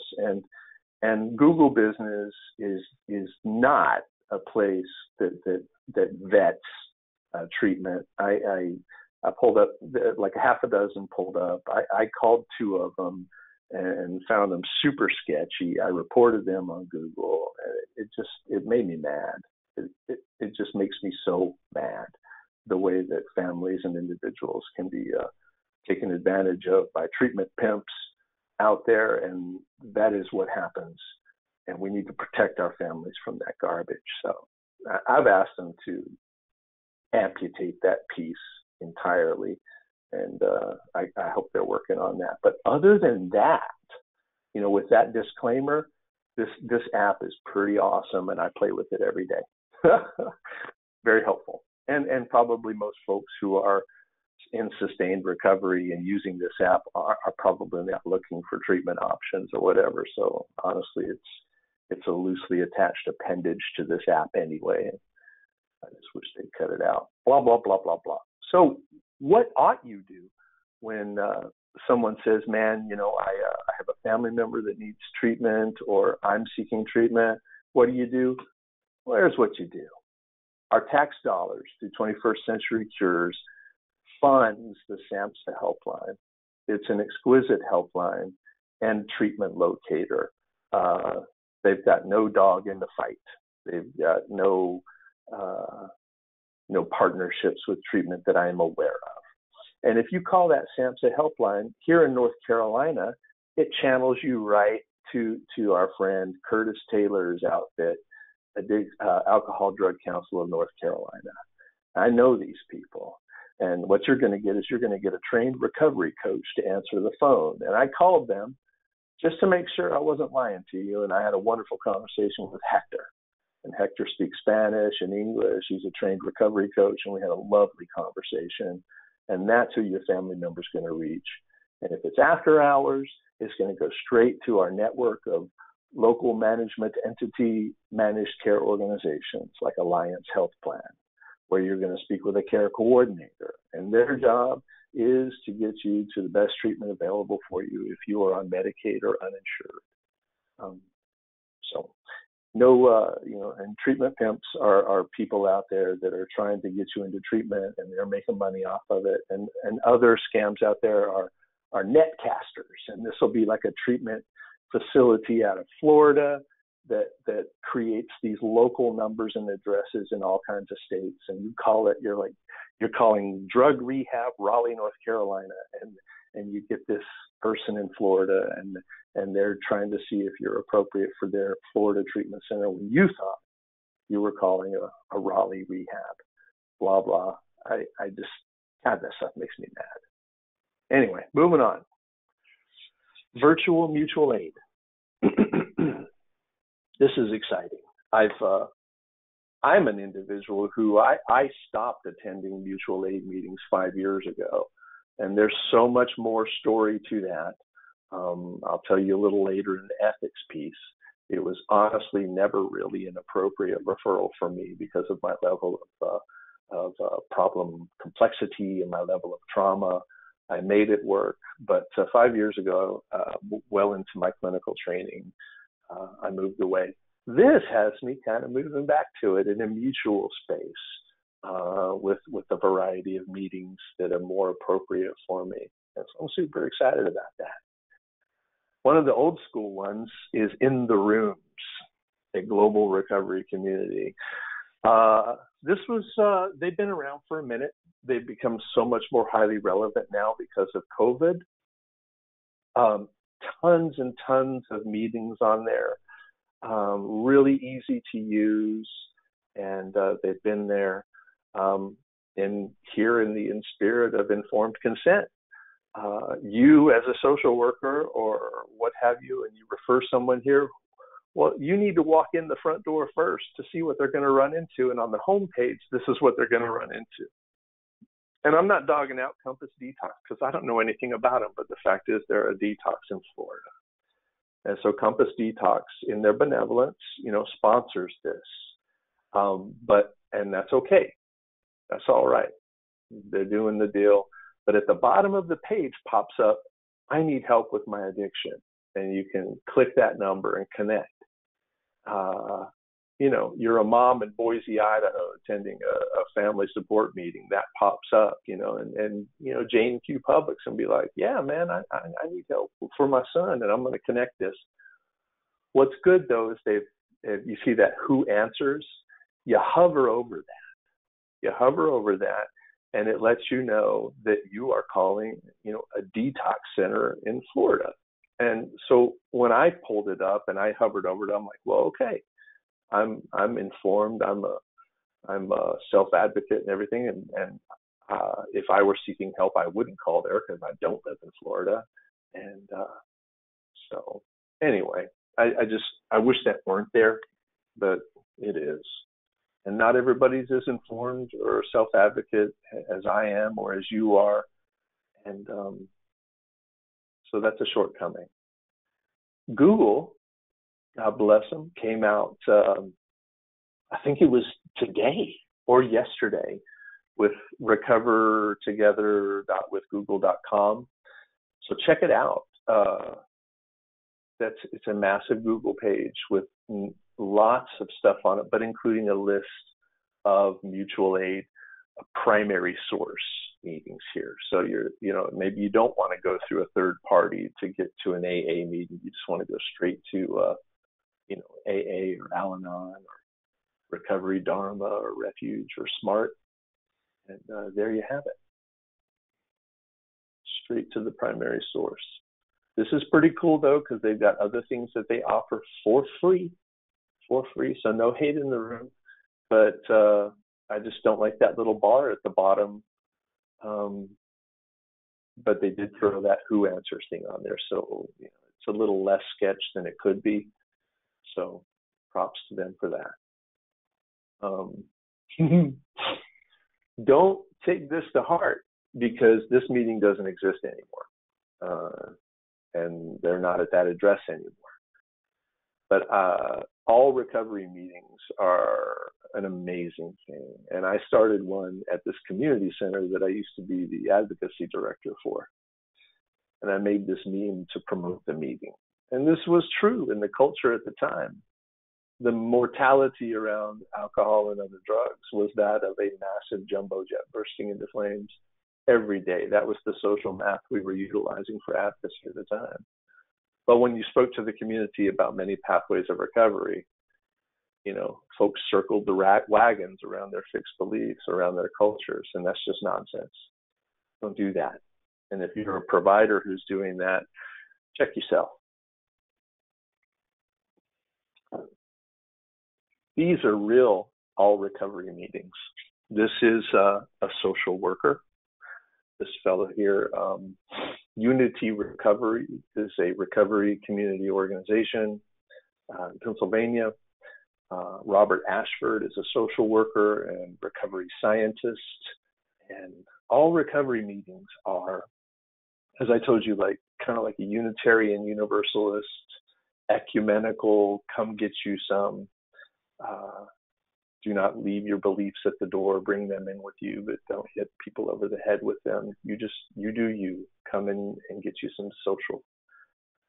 A: And Google Business is not a place that vets treatment. I pulled up like a half a dozen pulled up. I called 2 of them and found them super sketchy. I reported them on Google. It made me mad. It just makes me so mad, the way that families and individuals can be taken advantage of by treatment pimps out there, and that is what happens. And we need to protect our families from that garbage. So I've asked them to amputate that piece entirely. And I hope they're working on that. But other than that, with that disclaimer, this app is pretty awesome, and I play with it every day. Very helpful. And probably most folks who are in sustained recovery and using this app are probably not looking for treatment options or whatever. So honestly, it's a loosely attached appendage to this app anyway. I just wish they'd cut it out. Blah, blah, blah, blah, blah. So what ought you do when someone says, man, I have a family member that needs treatment, or I'm seeking treatment? What do? Well, here's what you do. Our tax dollars through 21st Century Cures funds the SAMHSA helpline. It's an exquisite helpline and treatment locator. They've got no dog in the fight. They've got no partnerships with treatment that I am aware of. And if you call that SAMHSA helpline here in North Carolina, it channels you right to our friend Curtis Taylor's outfit, Alcohol Drug Council of North Carolina. I know these people. And what you're going to get is you're going to get a trained recovery coach to answer the phone. And I called them just to make sure I wasn't lying to you. And I had a wonderful conversation with Hector. And Hector speaks Spanish and English. He's a trained recovery coach. And we had a lovely conversation. And that's who your family member is going to reach. And if it's after hours, it's going to go straight to our network of local management entity managed care organizations like Alliance Health Plan, where you're going to speak with a care coordinator. And their job is to get you to the best treatment available for you if you are on Medicaid or uninsured. And treatment pimps are people out there that are trying to get you into treatment, and they're making money off of it. And other scams out there are netcasters. And this will be like a treatment facility out of Florida that creates these local numbers and addresses in all kinds of states, and you call it, you're calling drug rehab Raleigh, North Carolina, and you get this person in Florida, and they're trying to see if you're appropriate for their Florida treatment center when you thought you were calling a Raleigh rehab. Blah blah. God, that stuff makes me mad. Anyway, moving on. Virtual mutual aid. This is exciting. I'm an individual who I stopped attending mutual aid meetings 5 years ago, and there's so much more story to that. I'll tell you a little later in the ethics piece. It was honestly never really an appropriate referral for me because of my level of problem complexity and my level of trauma. I made it work, but 5 years ago, well into my clinical training, I moved away. This has me kind of moving back to it in a mutual space with a variety of meetings that are more appropriate for me. And so I'm super excited about that. One of the old school ones is In the Rooms, a global recovery community. They've been around for a minute. They've become so much more highly relevant now because of COVID. Tons and tons of meetings on there, really easy to use, and they've been there in spirit of informed consent. You as a social worker or what have you, and you refer someone here, well, you need to walk in the front door first to see what they're going to run into, and on the homepage, this is what they're going to run into. And I'm not dogging out Compass Detox because I don't know anything about them, but the fact is they're a detox in Florida. And so Compass Detox, in their benevolence, sponsors this. And that's okay. That's all right. They're doing the deal. But at the bottom of the page pops up, I need help with my addiction. And you can click that number and connect. You're a mom in Boise, Idaho, attending a family support meeting. That pops up, and Jane Q. Publix and be like, yeah, man, I need help for my son, and I'm going to connect this. What's good, though, is you see that who answers, you hover over that, and it lets you know that you are calling, a detox center in Florida. And so when I pulled it up and I hovered over it, I'm like, well, okay. I'm informed. I'm a self-advocate and everything, and If I were seeking help, I wouldn't call there because I don't live in Florida. And so anyway, I wish that weren't there, but it is. And not everybody's as informed or self-advocate as I am or as you are. And so that's a shortcoming. Google, God bless them, came out, I think it was today or yesterday, with recovertogether.withgoogle.com. So check it out. It's a massive Google page with lots of stuff on it, but including a list of mutual aid primary source meetings here. So maybe you don't want to go through a third party to get to an AA meeting. You just want to go straight to AA or Al-Anon or Recovery Dharma or Refuge or SMART. And there you have it. Straight to the primary source. This is pretty cool though, because they've got other things that they offer for free. So no hate in the room, but I just don't like that little bar at the bottom. But they did throw that who answers thing on there, so it's a little less sketch than it could be. So props to them for that. Don't take this to heart, because this meeting doesn't exist anymore, and they're not at that address anymore. But all recovery meetings are an amazing thing. And I started one at this community center that I used to be the advocacy director for. And I made this meme to promote the meeting. And this was true in the culture at the time. The mortality around alcohol and other drugs was that of a massive jumbo jet bursting into flames every day. That was the social math we were utilizing for advocacy at the time. But when you spoke to the community about many pathways of recovery, folks circled the wagons around their fixed beliefs, around their cultures, and that's just nonsense. Don't do that. And if you're a provider who's doing that, check yourself. These are real all recovery meetings. This is a social worker. This fellow here, Unity Recovery, is a recovery community organization in Pennsylvania. Robert Ashford is a social worker and recovery scientist. And all recovery meetings are, as I told you, kind of like a Unitarian Universalist, ecumenical, come get you some. Do not leave your beliefs at the door, bring them in with you, but don't hit people over the head with them. You do you. Come in and get you some social.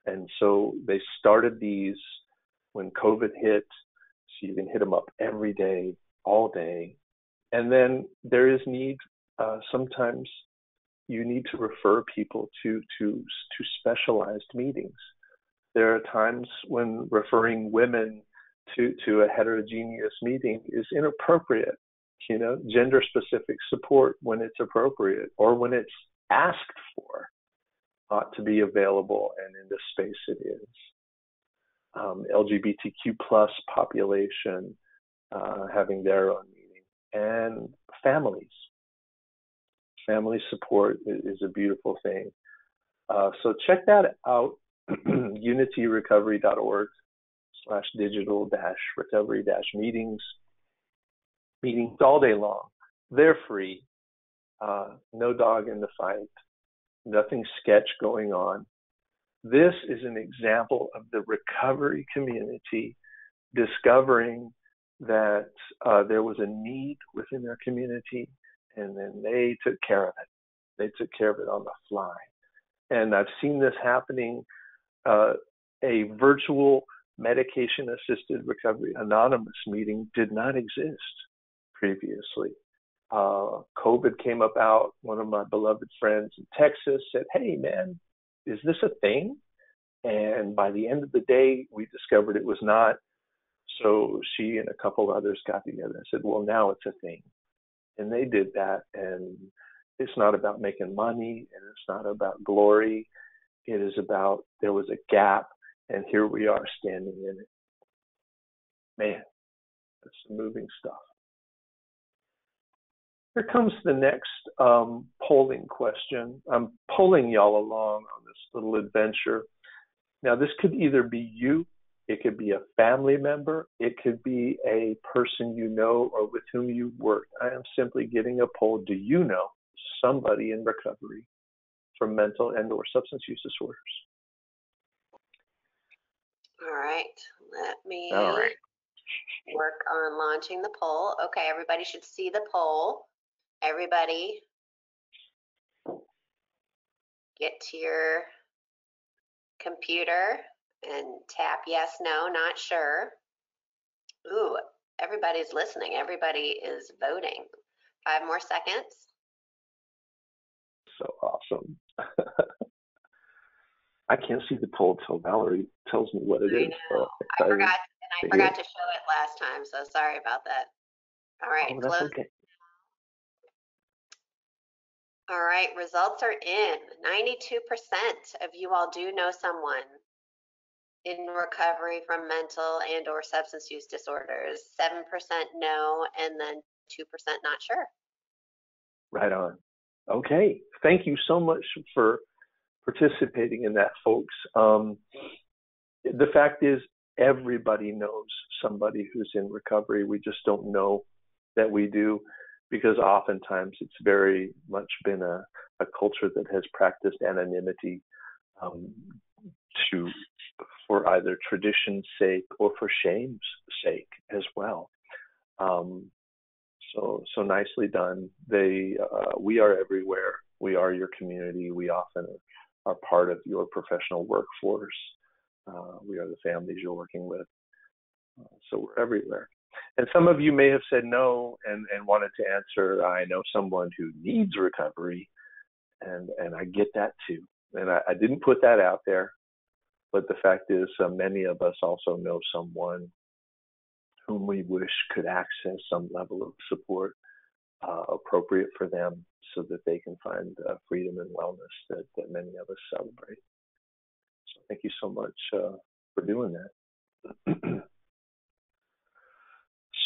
A: And so they started these when COVID hit, so you can hit them up every day, all day. And then there is need, sometimes you need to refer people to specialized meetings. There are times when referring women to a heterogeneous meeting is inappropriate. Gender-specific support when it's appropriate or when it's asked for ought to be available, and in this space it is. LGBTQ plus population having their own meeting, and families. Family support is a beautiful thing. So check that out, unityrecovery.org/digital-recovery-meetings. Meetings all day long. They're free. No dog in the fight. Nothing sketch going on. This is an example of the recovery community discovering that there was a need within their community, and then they took care of it. They took care of it on the fly. And I've seen this happening. A virtual medication-assisted recovery anonymous meeting did not exist previously. COVID came about. One of my beloved friends in Texas said, "Hey, man, is this a thing?" And by the end of the day, we discovered it was not. So she and a couple others got together and said, "Well, now it's a thing." And they did that. And it's not about making money, and it's not about glory. It is about there was a gap, and here we are standing in it. Man, that's some moving stuff. Here comes the next polling question. I'm pulling y'all along on this little adventure. Now, this could either be you, it could be a family member, it could be a person you know or with whom you work. I am simply getting a poll. Do you know somebody in recovery from mental and or substance use disorders?
B: All right, let me
A: All right.
B: work on launching the poll. Okay, everybody should see the poll. Everybody get to your computer and tap yes, no, not sure. Ooh, everybody's listening. Everybody is voting. 5 more seconds.
A: So awesome. I can't see the poll until Valerie tells me what it is. So
B: I forgot to show it last time, so sorry about that. All right,
A: oh, that's
B: close.
A: okay.
B: All right, results are in. 92% of you all do know someone in recovery from mental and or substance use disorders. 7% no, and then 2% not sure.
A: Right on. Okay. Thank you so much for participating in that, folks. The fact is, everybody knows somebody who's in recovery. We just don't know that we do, because oftentimes it's very much been a culture that has practiced anonymity for either tradition's sake or for shame's sake as well. So nicely done. We are everywhere. We are your community. We often are part of your professional workforce. We are the families you're working with. So we're everywhere. And some of you may have said no and wanted to answer, I know someone who needs recovery, and I get that too. And I didn't put that out there, but the fact is many of us also know someone whom we wish could access some level of support appropriate for them so that they can find freedom and wellness that many of us celebrate. So thank you so much for doing that.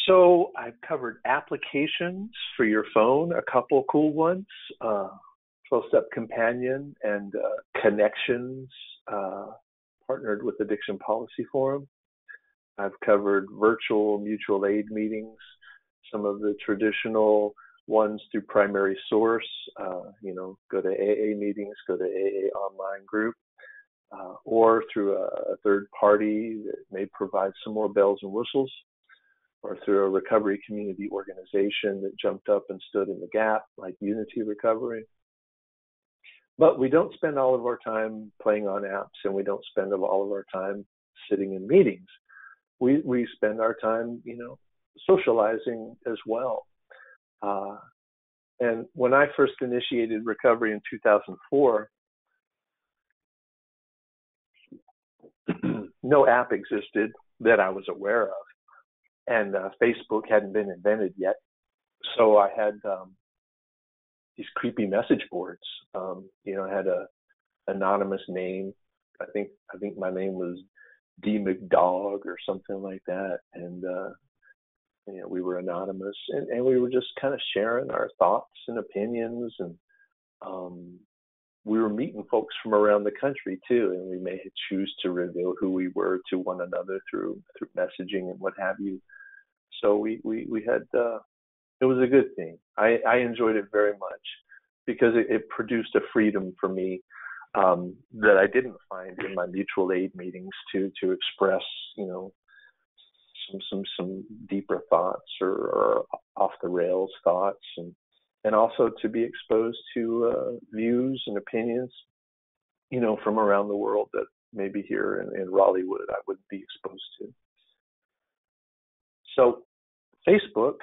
A: So I've covered applications for your phone, a couple cool ones, 12-Step Companion and Connections, partnered with Addiction Policy Forum. I've covered virtual mutual aid meetings, some of the traditional ones through primary source, go to AA meetings, go to AA online group, or through a third party that may provide some more bells and whistles, or through a recovery community organization that jumped up and stood in the gap, like Unity Recovery. But we don't spend all of our time playing on apps, and we don't spend all of our time sitting in meetings. We spend our time, socializing as well. And when I first initiated recovery in 2004, no app existed that I was aware of, and Facebook hadn't been invented yet. So I had these creepy message boards. I had a anonymous name. I think my name was D McDog or something like that, and we were anonymous, and we were just kind of sharing our thoughts and opinions, and we were meeting folks from around the country too, and we may choose to reveal who we were to one another through messaging and what have you. So we had it was a good thing. I enjoyed it very much because it produced a freedom for me that I didn't find in my mutual aid meetings to express, some deeper thoughts or off the rails thoughts, and also to be exposed to views and opinions, from around the world that maybe here in Raleighwood I wouldn't be exposed to. So Facebook,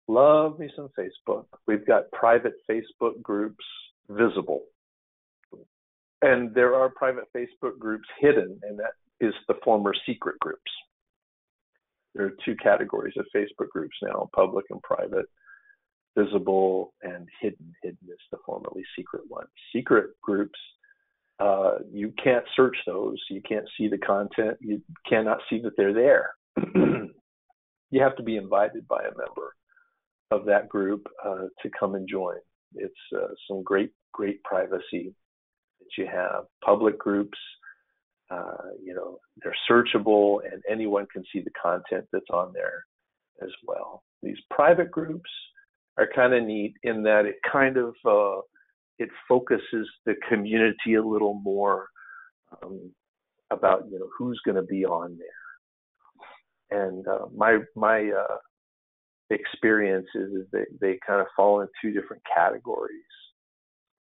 A: love me some Facebook. We've got private Facebook groups visible. And there are private Facebook groups hidden, and that is the former secret groups. There are two categories of Facebook groups now, public and private, visible and hidden. Hidden is the formerly secret one. Secret groups, you can't search those. You can't see the content. You cannot see that they're there. You have to be invited by a member. that group to come and join. It's some great privacy that you have. Public groups, they're searchable, and anyone can see the content that's on there as well. These private groups are kind of neat in that it kind of it focuses the community a little more about who's going to be on there. And my experience is they kind of fall in two different categories: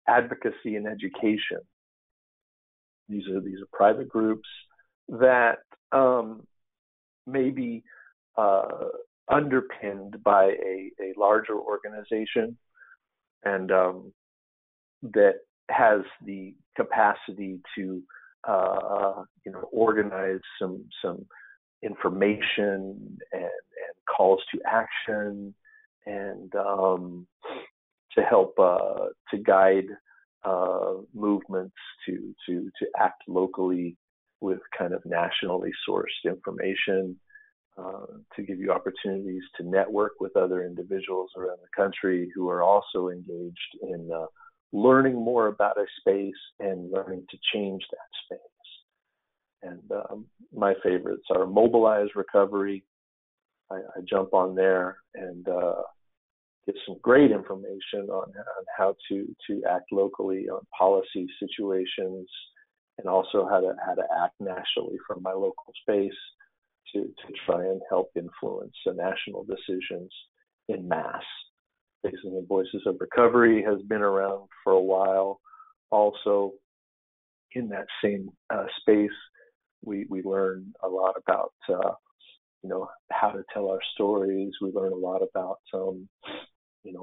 A: advocacy and education. These are private groups that may be underpinned by a larger organization, and that has the capacity to organize some information and calls to action, and to help to guide movements to act locally with kind of nationally sourced information, to give you opportunities to network with other individuals around the country who are also engaged in learning more about a space and learning to change that space. And my favorites are Mobilize Recovery. I jump on there and get some great information on how to act locally on policy situations, and also how to act nationally from my local space to try and help influence the national decisions in mass. Facing the Voices of Recovery has been around for a while. Also, in that same space, we learn a lot about how to tell our stories. We learn a lot about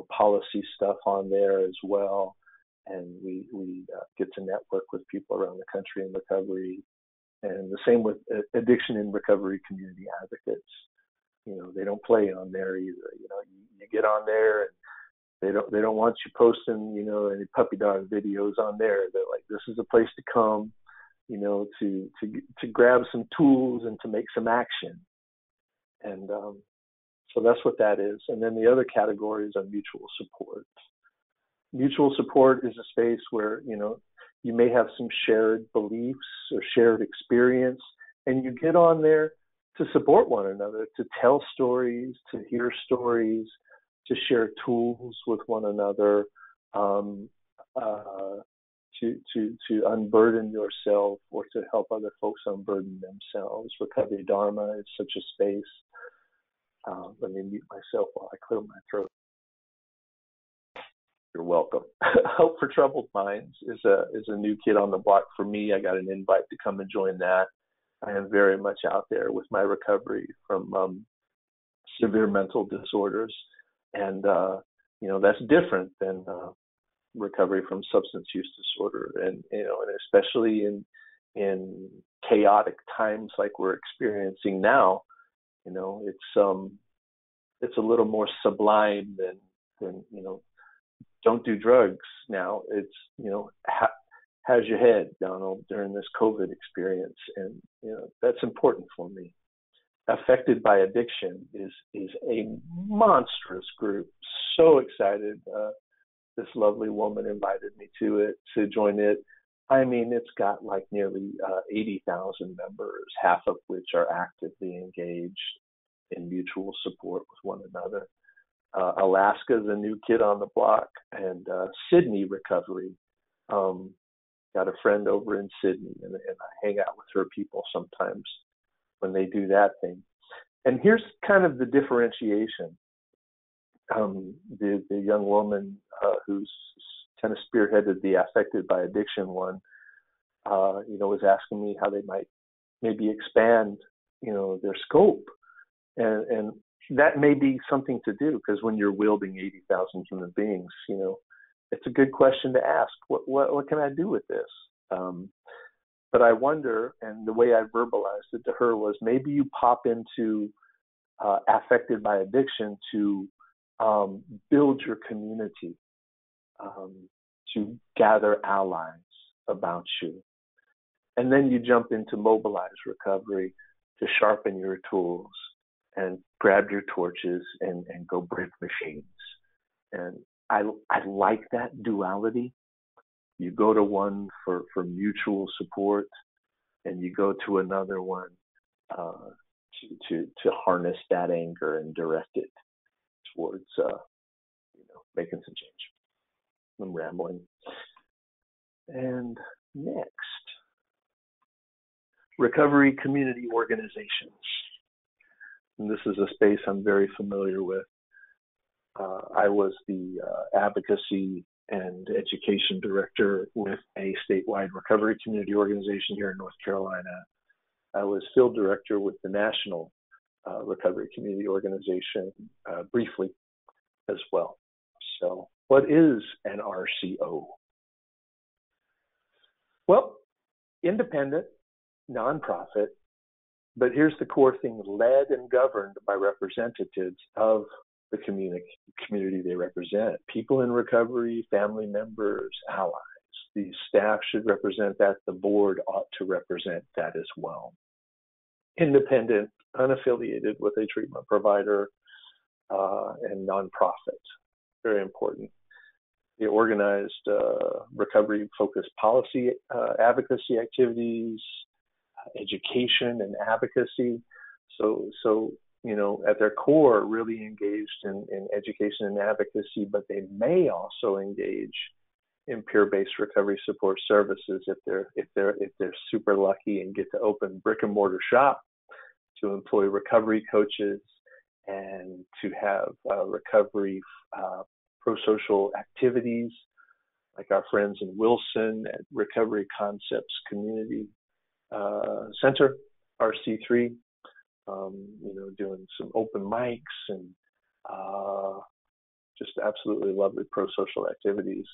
A: policy stuff on there as well, and we get to network with people around the country in recovery. And the same with addiction and recovery community advocates. They don't play on there either. You get on there and they don't want you posting any puppy dog videos on there. They're like, this is a place to come, to grab some tools and to make some action. And so that's what that is. And then the other categories are mutual support. Mutual support is a space where you may have some shared beliefs or shared experience, and you get on there to support one another, to tell stories, to hear stories, to share tools with one another, to unburden yourself or to help other folks unburden themselves. Recovery Dharma is such a space. Let me mute myself while I clear my throat. You're welcome. Hope for Troubled Minds is a new kid on the block for me. I got an invite to come and join that. I am very much out there with my recovery from severe mental disorders, and that's different than recovery from substance use disorder, and especially in chaotic times like we're experiencing now. It's a little more sublime than don't do drugs now. It's how's your head, Donald, during this COVID experience, and that's important for me. Affected by Addiction is a monstrous group. So excited. This lovely woman invited me to join it. I mean, it's got like nearly 80,000 members, half of which are actively engaged in mutual support with one another. Alaska is a new kid on the block, and Sydney Recovery. Got a friend over in Sydney, and I hang out with her people sometimes when they do that thing. And here's kind of the differentiation. The young woman who's kind of spearheaded the Affected by Addiction one, was asking me how they might maybe expand, their scope, and that may be something to do, because when you're wielding 80,000 human beings, it's a good question to ask. What can I do with this? But I wonder, and the way I verbalized it to her was, maybe you pop into Affected by Addiction to build your community, to gather allies about you. And then you jump into Mobilize Recovery to sharpen your tools and grab your torches and go break machines. And I like that duality. You go to one for mutual support, and you go to another one uh, to harness that anger and direct it towards making some change. I'm rambling. And next, recovery community organizations. And this is a space I'm very familiar with. I was the Advocacy and Education Director with a statewide recovery community organization here in North Carolina. I was Field Director with the National Recovery Community Organization briefly as well. So what is an RCO? Well, independent, nonprofit, but here's the core thing: led and governed by representatives of the community they represent. People in recovery, family members, allies. The staff should represent that. The board ought to represent that as well. Independent, unaffiliated with a treatment provider, and nonprofit. Very important. They organized recovery-focused policy advocacy activities, education and advocacy. So at their core, really engaged in education and advocacy, but they may also engage in peer-based recovery support services if they're super lucky and get to open brick and mortar shop, to employ recovery coaches and to have recovery pro-social activities like our friends in Wilson at Recovery Concepts Community Center, RC3, doing some open mics and just absolutely lovely pro-social activities.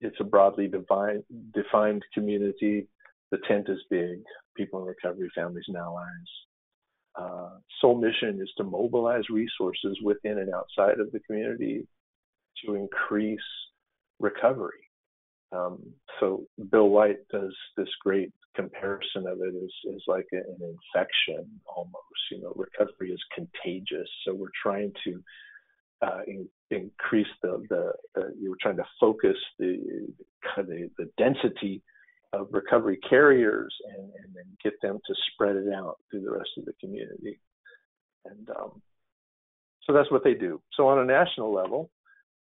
A: It's a broadly defined community. The tent is big, people in recovery, families and allies. Sole mission is to mobilize resources within and outside of the community to increase recovery. So Bill White does this great comparison of it as like an infection almost. Recovery is contagious. So we're trying to increase we're trying to focus the density of recovery carriers and then get them to spread it out through the rest of the community. And so that's what they do. So on a national level,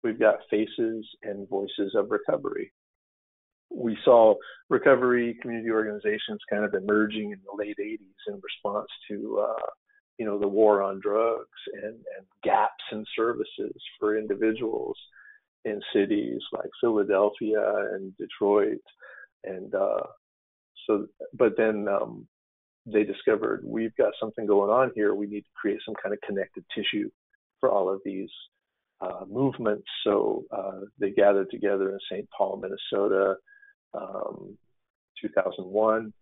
A: we've got faces and voices of recovery. We saw recovery community organizations kind of emerging in the late 80s in response to the war on drugs and gaps in services for individuals in cities like Philadelphia and Detroit. And but then they discovered we've got something going on here. We need to create some kind of connective tissue for all of these movements. So they gathered together in St. Paul, Minnesota, 2001,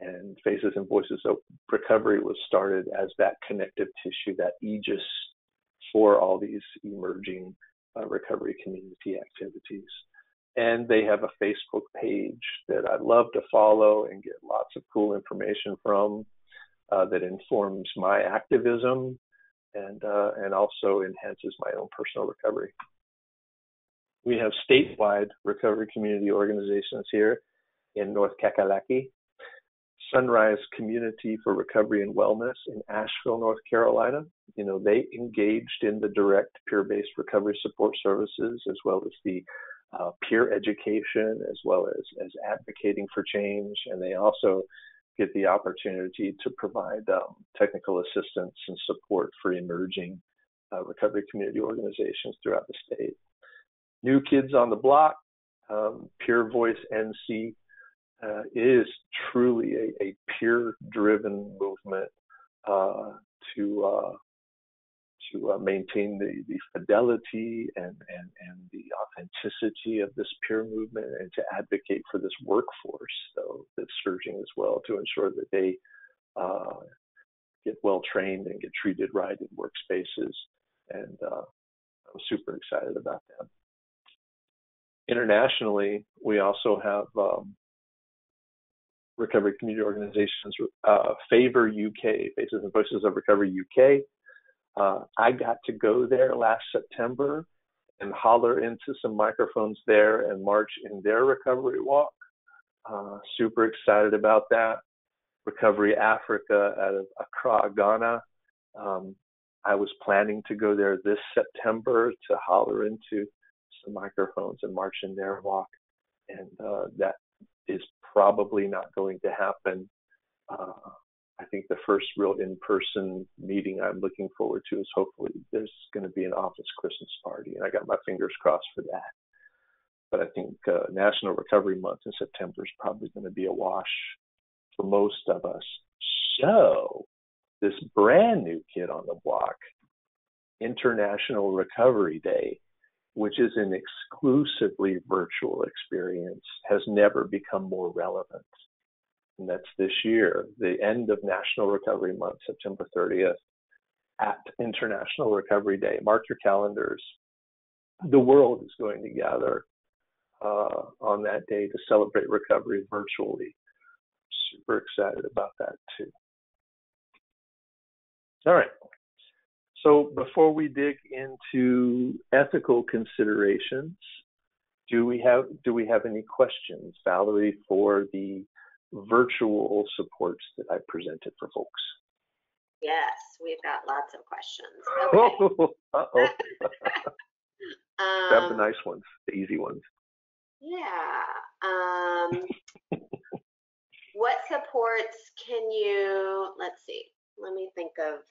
A: and Faces and Voices of Recovery was started as that connective tissue, that aegis for all these emerging recovery community activities. And they have a Facebook page that I love to follow and get lots of cool information from that informs my activism and also enhances my own personal recovery. We have statewide recovery community organizations here in North Kakalaki, Sunrise Community for Recovery and Wellness in Asheville, North Carolina. They engaged in the direct peer-based recovery support services, as well as the peer education, as well as advocating for change. And they also get the opportunity to provide technical assistance and support for emerging recovery community organizations throughout the state. New Kids on the Block, Peer Voice NC, is truly a peer-driven movement to maintain the fidelity and the authenticity of this peer movement, and to advocate for this workforce, though, that's surging as well, to ensure that they get well trained and get treated right in workspaces. And I'm super excited about that. Internationally, we also have recovery community organizations, Favor UK, Faces and Voices of Recovery UK. I got to go there last September and holler into some microphones there and march in their recovery walk. Super excited about that. Recovery Africa out of Accra, Ghana. I was planning to go there this September to holler into some microphones and march in their walk. And that is probably not going to happen. I think the first real in-person meeting I'm looking forward to is hopefully there's going to be an office Christmas party, and I got my fingers crossed for that. But I think National Recovery Month in September is probably going to be a wash for most of us. So this brand new kid on the block, International Recovery Day, which is an exclusively virtual experience, has never become more relevant. And that's this year, the end of National Recovery Month, September 30th, at International Recovery Day. Mark your calendars. The world is going to gather on that day to celebrate recovery virtually. Super excited about that too. All right. So before we dig into ethical considerations, do we have any questions, Valerie, for the virtual supports that I presented for folks?
B: Yes, we've got lots of questions. Okay.
A: Uh-oh. Grab the nice ones, the easy ones.
B: Yeah. What supports can you, let's see, let me think of,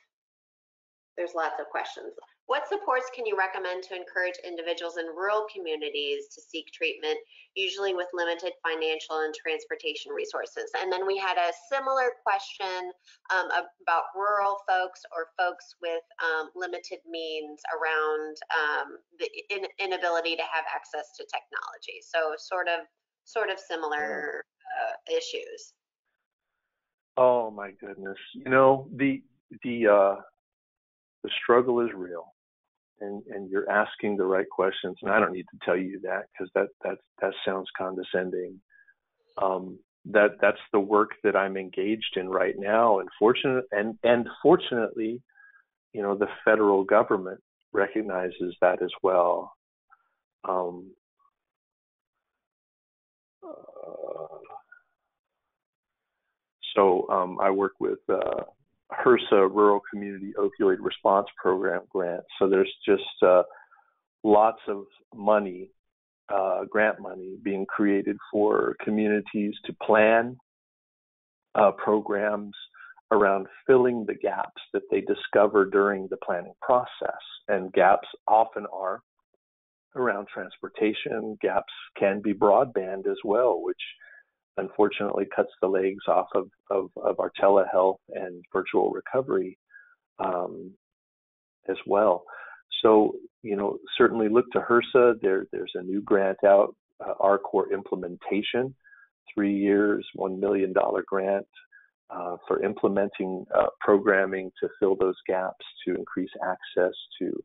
B: there's lots of questions. What supports can you recommend to encourage individuals in rural communities to seek treatment, usually with limited financial and transportation resources? And then we had a similar question about rural folks or folks with limited means around the inability to have access to technology. So sort of similar issues.
A: Oh my goodness! You know, the struggle is real. And you're asking the right questions, and I don't need to tell you that because that sounds condescending. That's the work that I'm engaged in right now, and fortunately, you know, the federal government recognizes that as well. So I work with HRSA, Rural Community Opioid Response Program grant. So there's just lots of money, grant money being created for communities to plan programs around filling the gaps that they discover during the planning process. And gaps often are around transportation. Gaps can be broadband as well, which unfortunately cuts the legs off of our telehealth and virtual recovery as well. So, you know, certainly look to HRSA. There's a new grant out, RCORE implementation, 3 years, $1 million grant for implementing programming to fill those gaps, to increase access to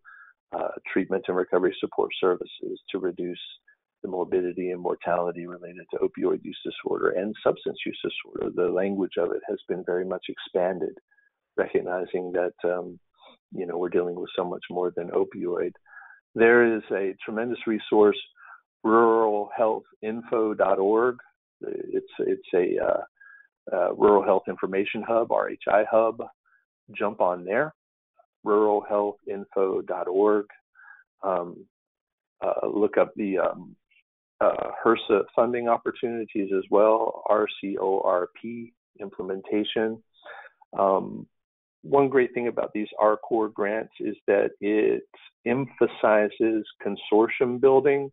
A: treatment and recovery support services, to reduce the morbidity and mortality related to opioid use disorder and substance use disorder. The language of it has been very much expanded, recognizing that, you know, we're dealing with so much more than opioid. There is a tremendous resource, ruralhealthinfo.org. It's a rural health information hub, RHI hub. Jump on there, ruralhealthinfo.org. Look up the HRSA funding opportunities as well, RCORP implementation. One great thing about these RCORE grants is that it emphasizes consortium building,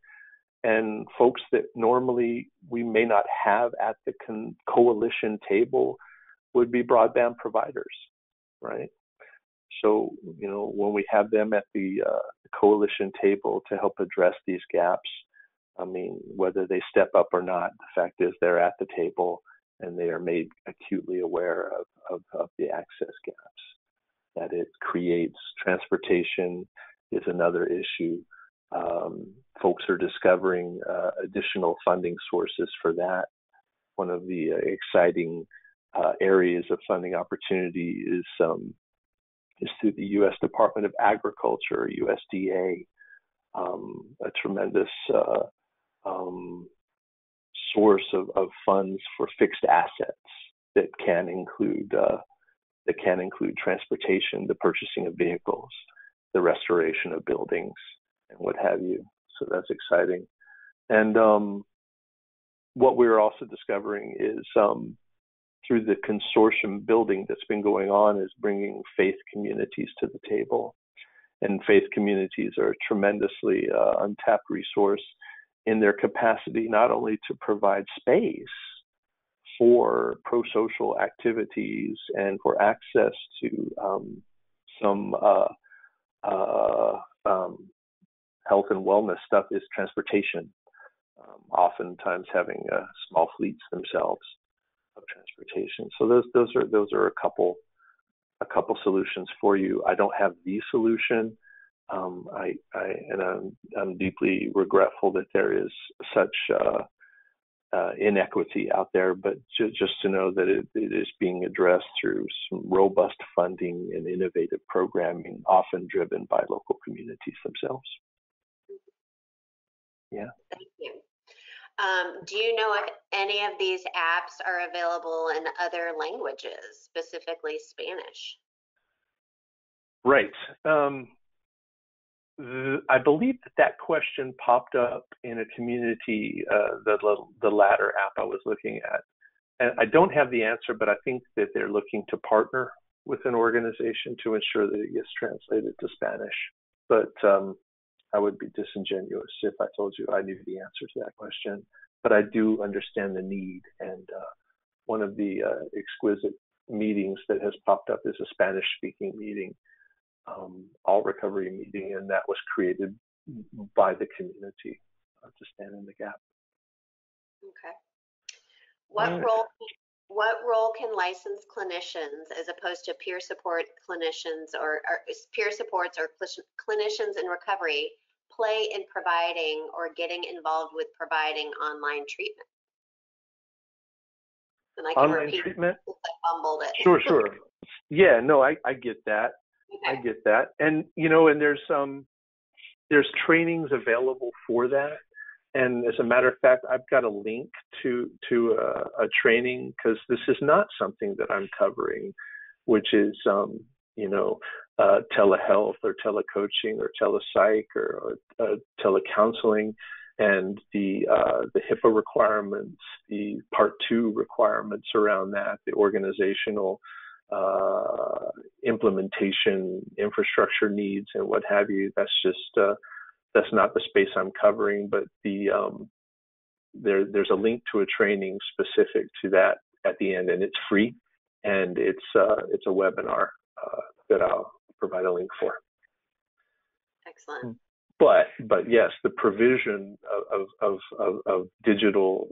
A: and folks that normally we may not have at the coalition table would be broadband providers, right? So, you know, when we have them at the coalition table to help address these gaps, I mean, whether they step up or not, the fact is they're at the table and they are made acutely aware of the access gaps that it creates. Transportation is another issue. Folks are discovering additional funding sources for that. one of the exciting areas of funding opportunity is through the U.S. Department of Agriculture, USDA, a tremendous source of funds for fixed assets that can include transportation, the purchasing of vehicles, the restoration of buildings, and what have you. So that's exciting. And what we're also discovering is through the consortium building that's been going on is bringing faith communities to the table. And faith communities are a tremendously untapped resource in their capacity not only to provide space for pro-social activities and for access to some health and wellness stuff is transportation, oftentimes having small fleets themselves of transportation. So those are a couple solutions for you. I don't have the solution. I'm deeply regretful that there is such inequity out there, but just to know that it is being addressed through some robust funding and innovative programming, often driven by local communities themselves. Yeah.
B: Thank you. Do you know if any of these apps are available in other languages, specifically Spanish?
A: Right. I believe that question popped up in a community, the latter app I was looking at. And I don't have the answer, but I think that they're looking to partner with an organization to ensure that it gets translated to Spanish. But I would be disingenuous if I told you I knew the answer to that question. But I do understand the need. And one of the exquisite meetings that has popped up is a Spanish-speaking meeting. All recovery meeting, and that was created by the community to stand in the gap.
B: Okay. What role can licensed clinicians, as opposed to peer support clinicians or peer supports or clinicians in recovery, play in providing or getting involved with providing online treatment? And I can
A: online
B: repeat
A: treatment?
B: I fumbled it.
A: Sure. Yeah, no, I get that.
B: Okay.
A: I get that. And, and there's trainings available for that. And as a matter of fact, I've got a link to a training, because this is not something that I'm covering, which is, telehealth or telecoaching or telepsych or telecounseling, and the HIPAA requirements, the Part 2 requirements around that, the organizational implementation, infrastructure needs, and what have you. That's just that's not the space I'm covering. But there's a link to a training specific to that at the end, and it's free, and it's a webinar that I'll provide a link for.
B: Excellent.
A: But yes, the provision of digital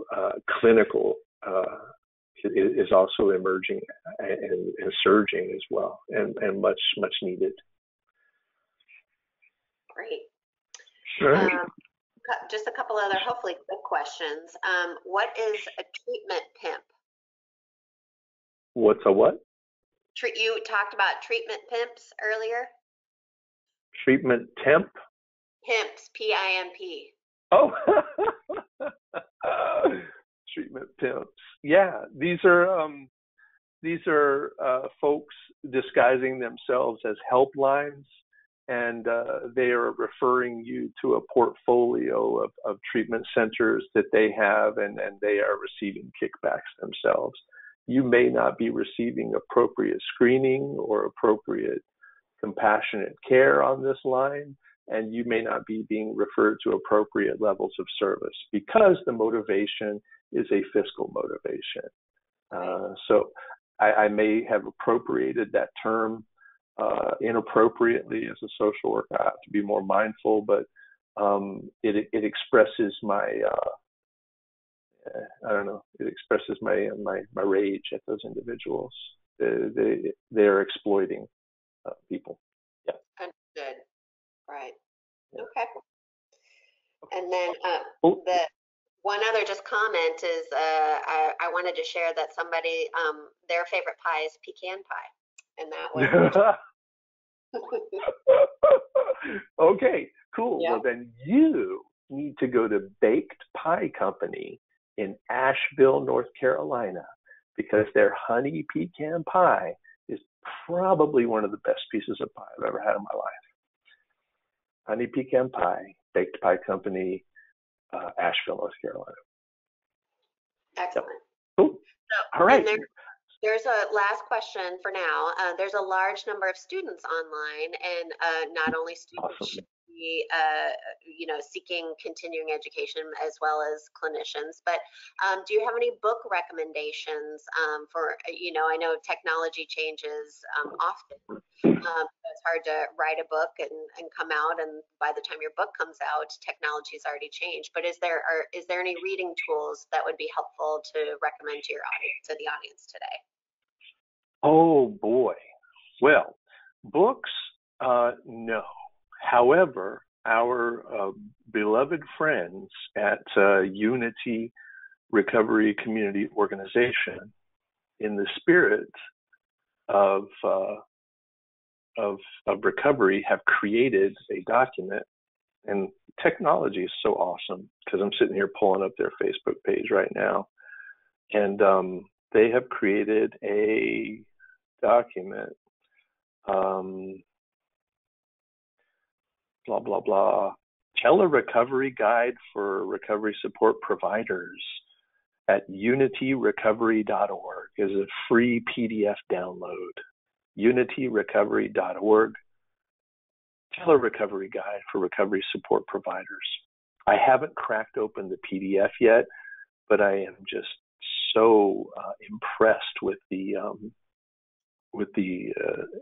A: clinical is also emerging and surging as well, and much needed.
B: Great.
A: Sure.
B: Just a couple other, hopefully quick questions. What is a treatment pimp?
A: What's a what?
B: You talked about treatment pimps earlier.
A: Treatment temp?
B: Pimps, P-I-M-P.
A: Oh, treatment pimps. Yeah, these are folks disguising themselves as helplines, and they are referring you to a portfolio of treatment centers that they have, and they are receiving kickbacks themselves. You may not be receiving appropriate screening or appropriate compassionate care on this line, and you may not be being referred to appropriate levels of service because the motivation is a fiscal motivation. So I may have appropriated that term inappropriately as a social worker. I have to be more mindful, but it expresses my it expresses my rage at those individuals. They're exploiting people. Yeah.
B: Understood. Right. Okay. And then One other just comment is I wanted to share that somebody, their favorite pie is pecan pie. And that was
A: Okay, cool.
B: yeah.
A: Well, then you need to go to Baked Pie Company in Asheville, North Carolina, because their honey pecan pie is probably one of the best pieces of pie I've ever had in my life. Honey pecan pie, Baked Pie Company, Asheville, North Carolina.
B: Excellent.
A: Yep. Cool.
B: So,
A: all right.
B: There's a last question for now. There's a large number of students online, and not only students
A: Awesome.
B: should be, seeking continuing education as well as clinicians, but do you have any book recommendations for, I know technology changes often. It's hard to write a book and come out, and by the time your book comes out, technology's already changed. But is there any reading tools that would be helpful to recommend to the audience today?
A: Oh boy. Well, books, no. However, our beloved friends at Unity Recovery Community Organization, in the spirit of recovery, have created a document. And technology is so awesome, because I'm sitting here pulling up their Facebook page right now, and they have created a document, blah blah blah, telerecovery guide for recovery support providers at unityrecovery.org. Is a free PDF download. unityrecovery.org, telerecovery guide for recovery support providers. I haven't cracked open the PDF yet, but I am just so impressed with the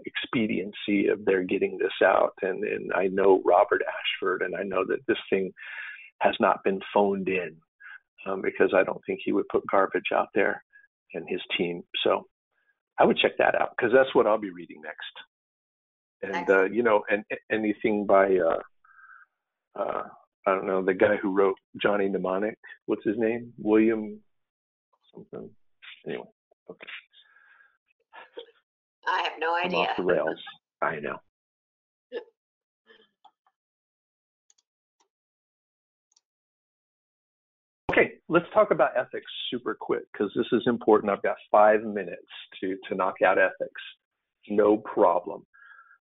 A: expediency of their getting this out. And I know Robert Ashford, and I know that this thing has not been phoned in, because I don't think he would put garbage out there, and his team. So I would check that out, because that's what I'll be reading next. And and anything by I don't know, the guy who wrote Johnny Mnemonic. What's his name? William something. Anyway, okay.
B: I have no idea.
A: I'm off the rails. I know. Okay, let's talk about ethics super quick, because this is important. I've got 5 minutes to knock out ethics. No problem.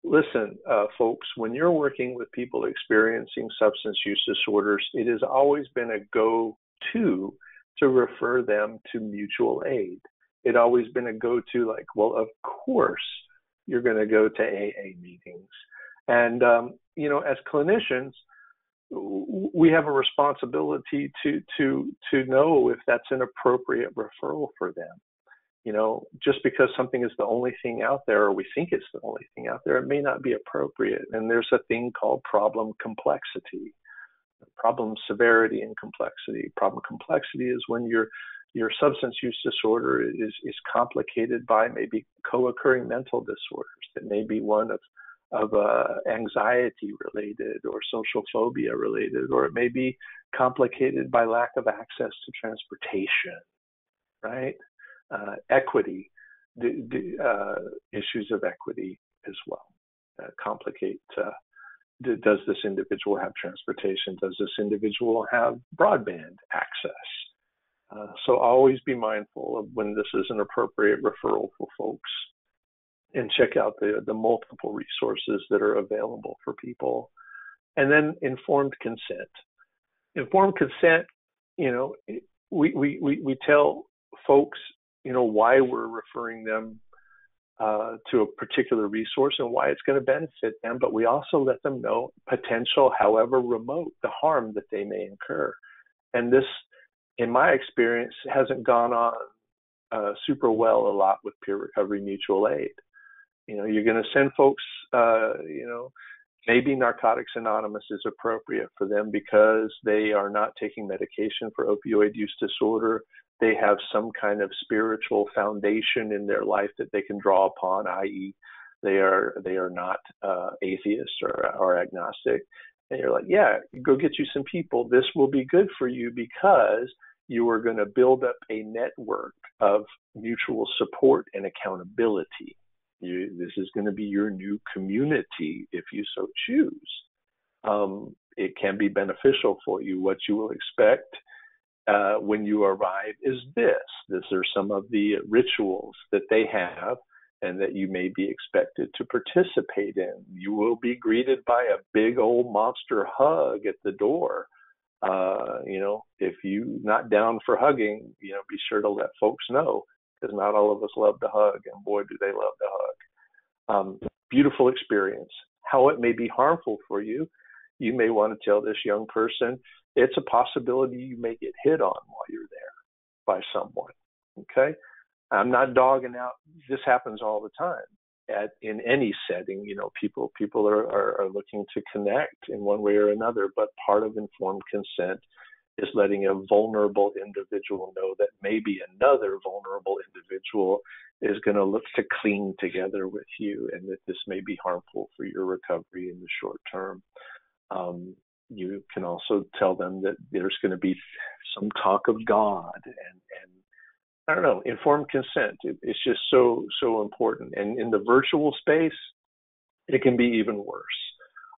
A: Listen, folks, when you're working with people experiencing substance use disorders, it has always been a go-to to refer them to mutual aid. It always been a go-to, like, well, of course you're going to go to AA meetings. And, as clinicians, we have a responsibility to know if that's an appropriate referral for them. Just because something is the only thing out there, or we think it's the only thing out there, it may not be appropriate. And there's a thing called problem complexity, problem severity and complexity. Problem complexity is when your substance use disorder is complicated by maybe co-occurring mental disorders that may be one of anxiety related or social phobia related, or it may be complicated by lack of access to transportation, right? Equity, issues of equity as well complicate. Does this individual have transportation? Does this individual have broadband access? So always be mindful of when this is an appropriate referral for folks, and check out the multiple resources that are available for people. And then informed consent. Informed consent, we tell folks, why we're referring them to a particular resource and why it's going to benefit them, but we also let them know potential, however remote, the harm that they may incur. And this, in my experience, hasn't gone on super well a lot with peer recovery mutual aid. You're going to send folks, maybe Narcotics Anonymous is appropriate for them because they are not taking medication for opioid use disorder. They have some kind of spiritual foundation in their life that they can draw upon, i.e., they are not atheists or agnostic, And you're like, yeah, go get you some people. This will be good for you because you are going to build up a network of mutual support and accountability. This is going to be your new community if you so choose. It can be beneficial for you. What you will expect when you arrive is this. These are some of the rituals that they have and that you may be expected to participate in. You will be greeted by a big old monster hug at the door. If you're not down for hugging, be sure to let folks know, because not all of us love to hug, and boy, do they love to hug. Beautiful experience. How it may be harmful for you, you may want to tell this young person, it's a possibility you may get hit on while you're there by someone, okay? I'm not dogging out. This happens all the time in any setting. People are looking to connect in one way or another, but part of informed consent is letting a vulnerable individual know that maybe another vulnerable individual is going to look to cling together with you, and that this may be harmful for your recovery in the short term. You can also tell them that there's going to be some talk of God and I don't know, informed consent. It's just so important. And in the virtual space, it can be even worse.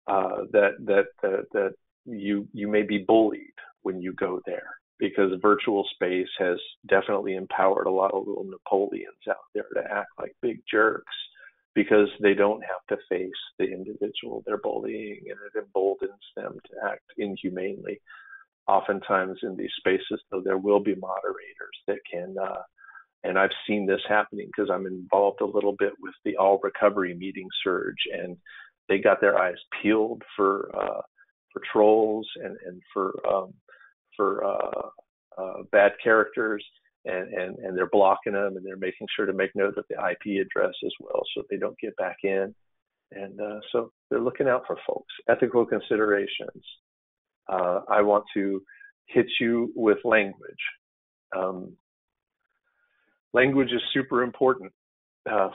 A: That you may be bullied when you go there, because virtual space has definitely empowered a lot of little Napoleons out there to act like big jerks, because they don't have to face the individual they're bullying, and it emboldens them to act inhumanely. Oftentimes in these spaces, though, there will be moderators that can, and I've seen this happening because I'm involved a little bit with the All Recovery meeting surge, and they got their eyes peeled for trolls and for bad characters, and they're blocking them, and they're making sure to make note of the IP address as well, so they don't get back in. And so they're looking out for folks. Ethical considerations. I want to hit you with language. Language is super important,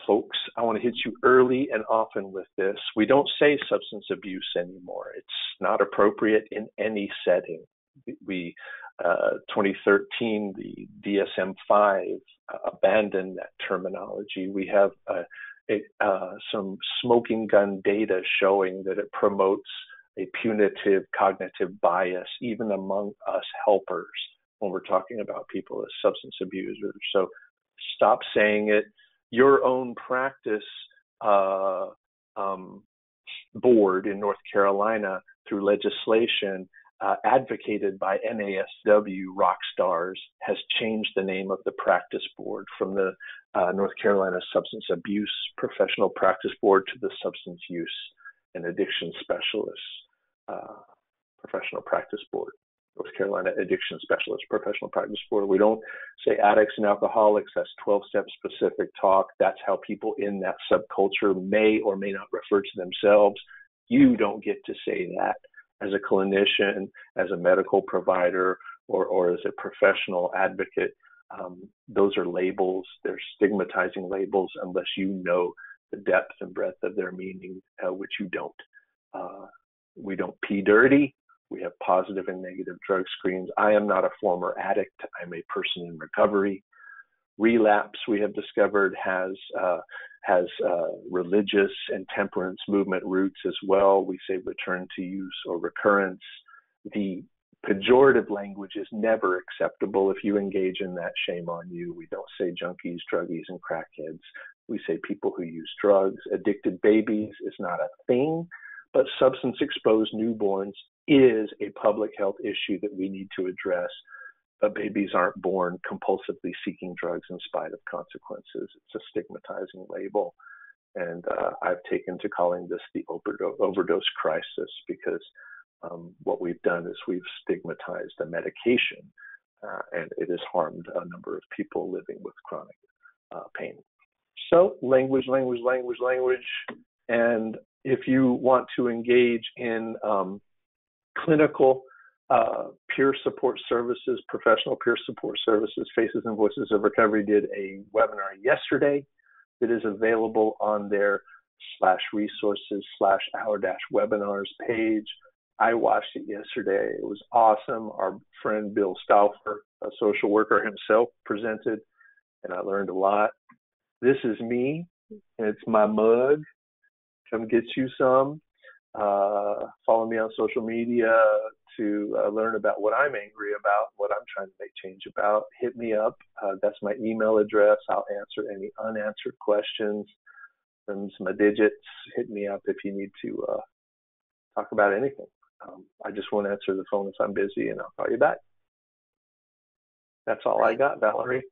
A: folks. I want to hit you early and often with this. We don't say substance abuse anymore. It's not appropriate in any setting. 2013, the DSM-5 abandoned that terminology. We have some smoking gun data showing that it promotes a punitive cognitive bias, even among us helpers, when we're talking about people as substance abusers. So stop saying it. Your own practice board in North Carolina, through legislation advocated by NASW rock stars, has changed the name of the practice board from the North Carolina Substance Abuse Professional Practice Board to the Substance Use and Addiction Specialists Professional Practice Board. North Carolina Addiction Specialist Professional Practice Board. We don't say addicts and alcoholics. That's 12-step specific talk. That's how people in that subculture may or may not refer to themselves. You don't get to say that as a clinician, as a medical provider, or as a professional advocate. Those are labels. They're stigmatizing labels unless you know the depth and breadth of their meaning, which you don't. We don't pee dirty. We have positive and negative drug screens. I am not a former addict. I'm a person in recovery. Relapse, we have discovered, has religious and temperance movement roots as well. We say return to use or recurrence. The pejorative language is never acceptable. If you engage in that, shame on you. We don't say junkies, druggies, and crackheads. We say people who use drugs. Addicted babies is not a thing, but substance-exposed newborns is a public health issue that we need to address. But babies aren't born compulsively seeking drugs in spite of consequences. It's a stigmatizing label. And I've taken to calling this the overdose crisis, because what we've done is we've stigmatized a medication, and it has harmed a number of people living with chronic pain. So language. And if you want to engage in clinical peer support services, professional peer support services, Faces and Voices of Recovery did a webinar yesterday that is available on their /resources/our-webinars page. I watched it yesterday. It was awesome. Our friend Bill Stauffer, a social worker himself, presented, and I learned a lot. This is me, and it's my mug. Come get you some. Follow me on social media to learn about what I'm angry about, what I'm trying to make change about. Hit me up. That's my email address. I'll answer any unanswered questions. And my digits. Hit me up if you need to talk about anything. I just won't answer the phone if I'm busy, and I'll call you back. That's all I got, Valerie.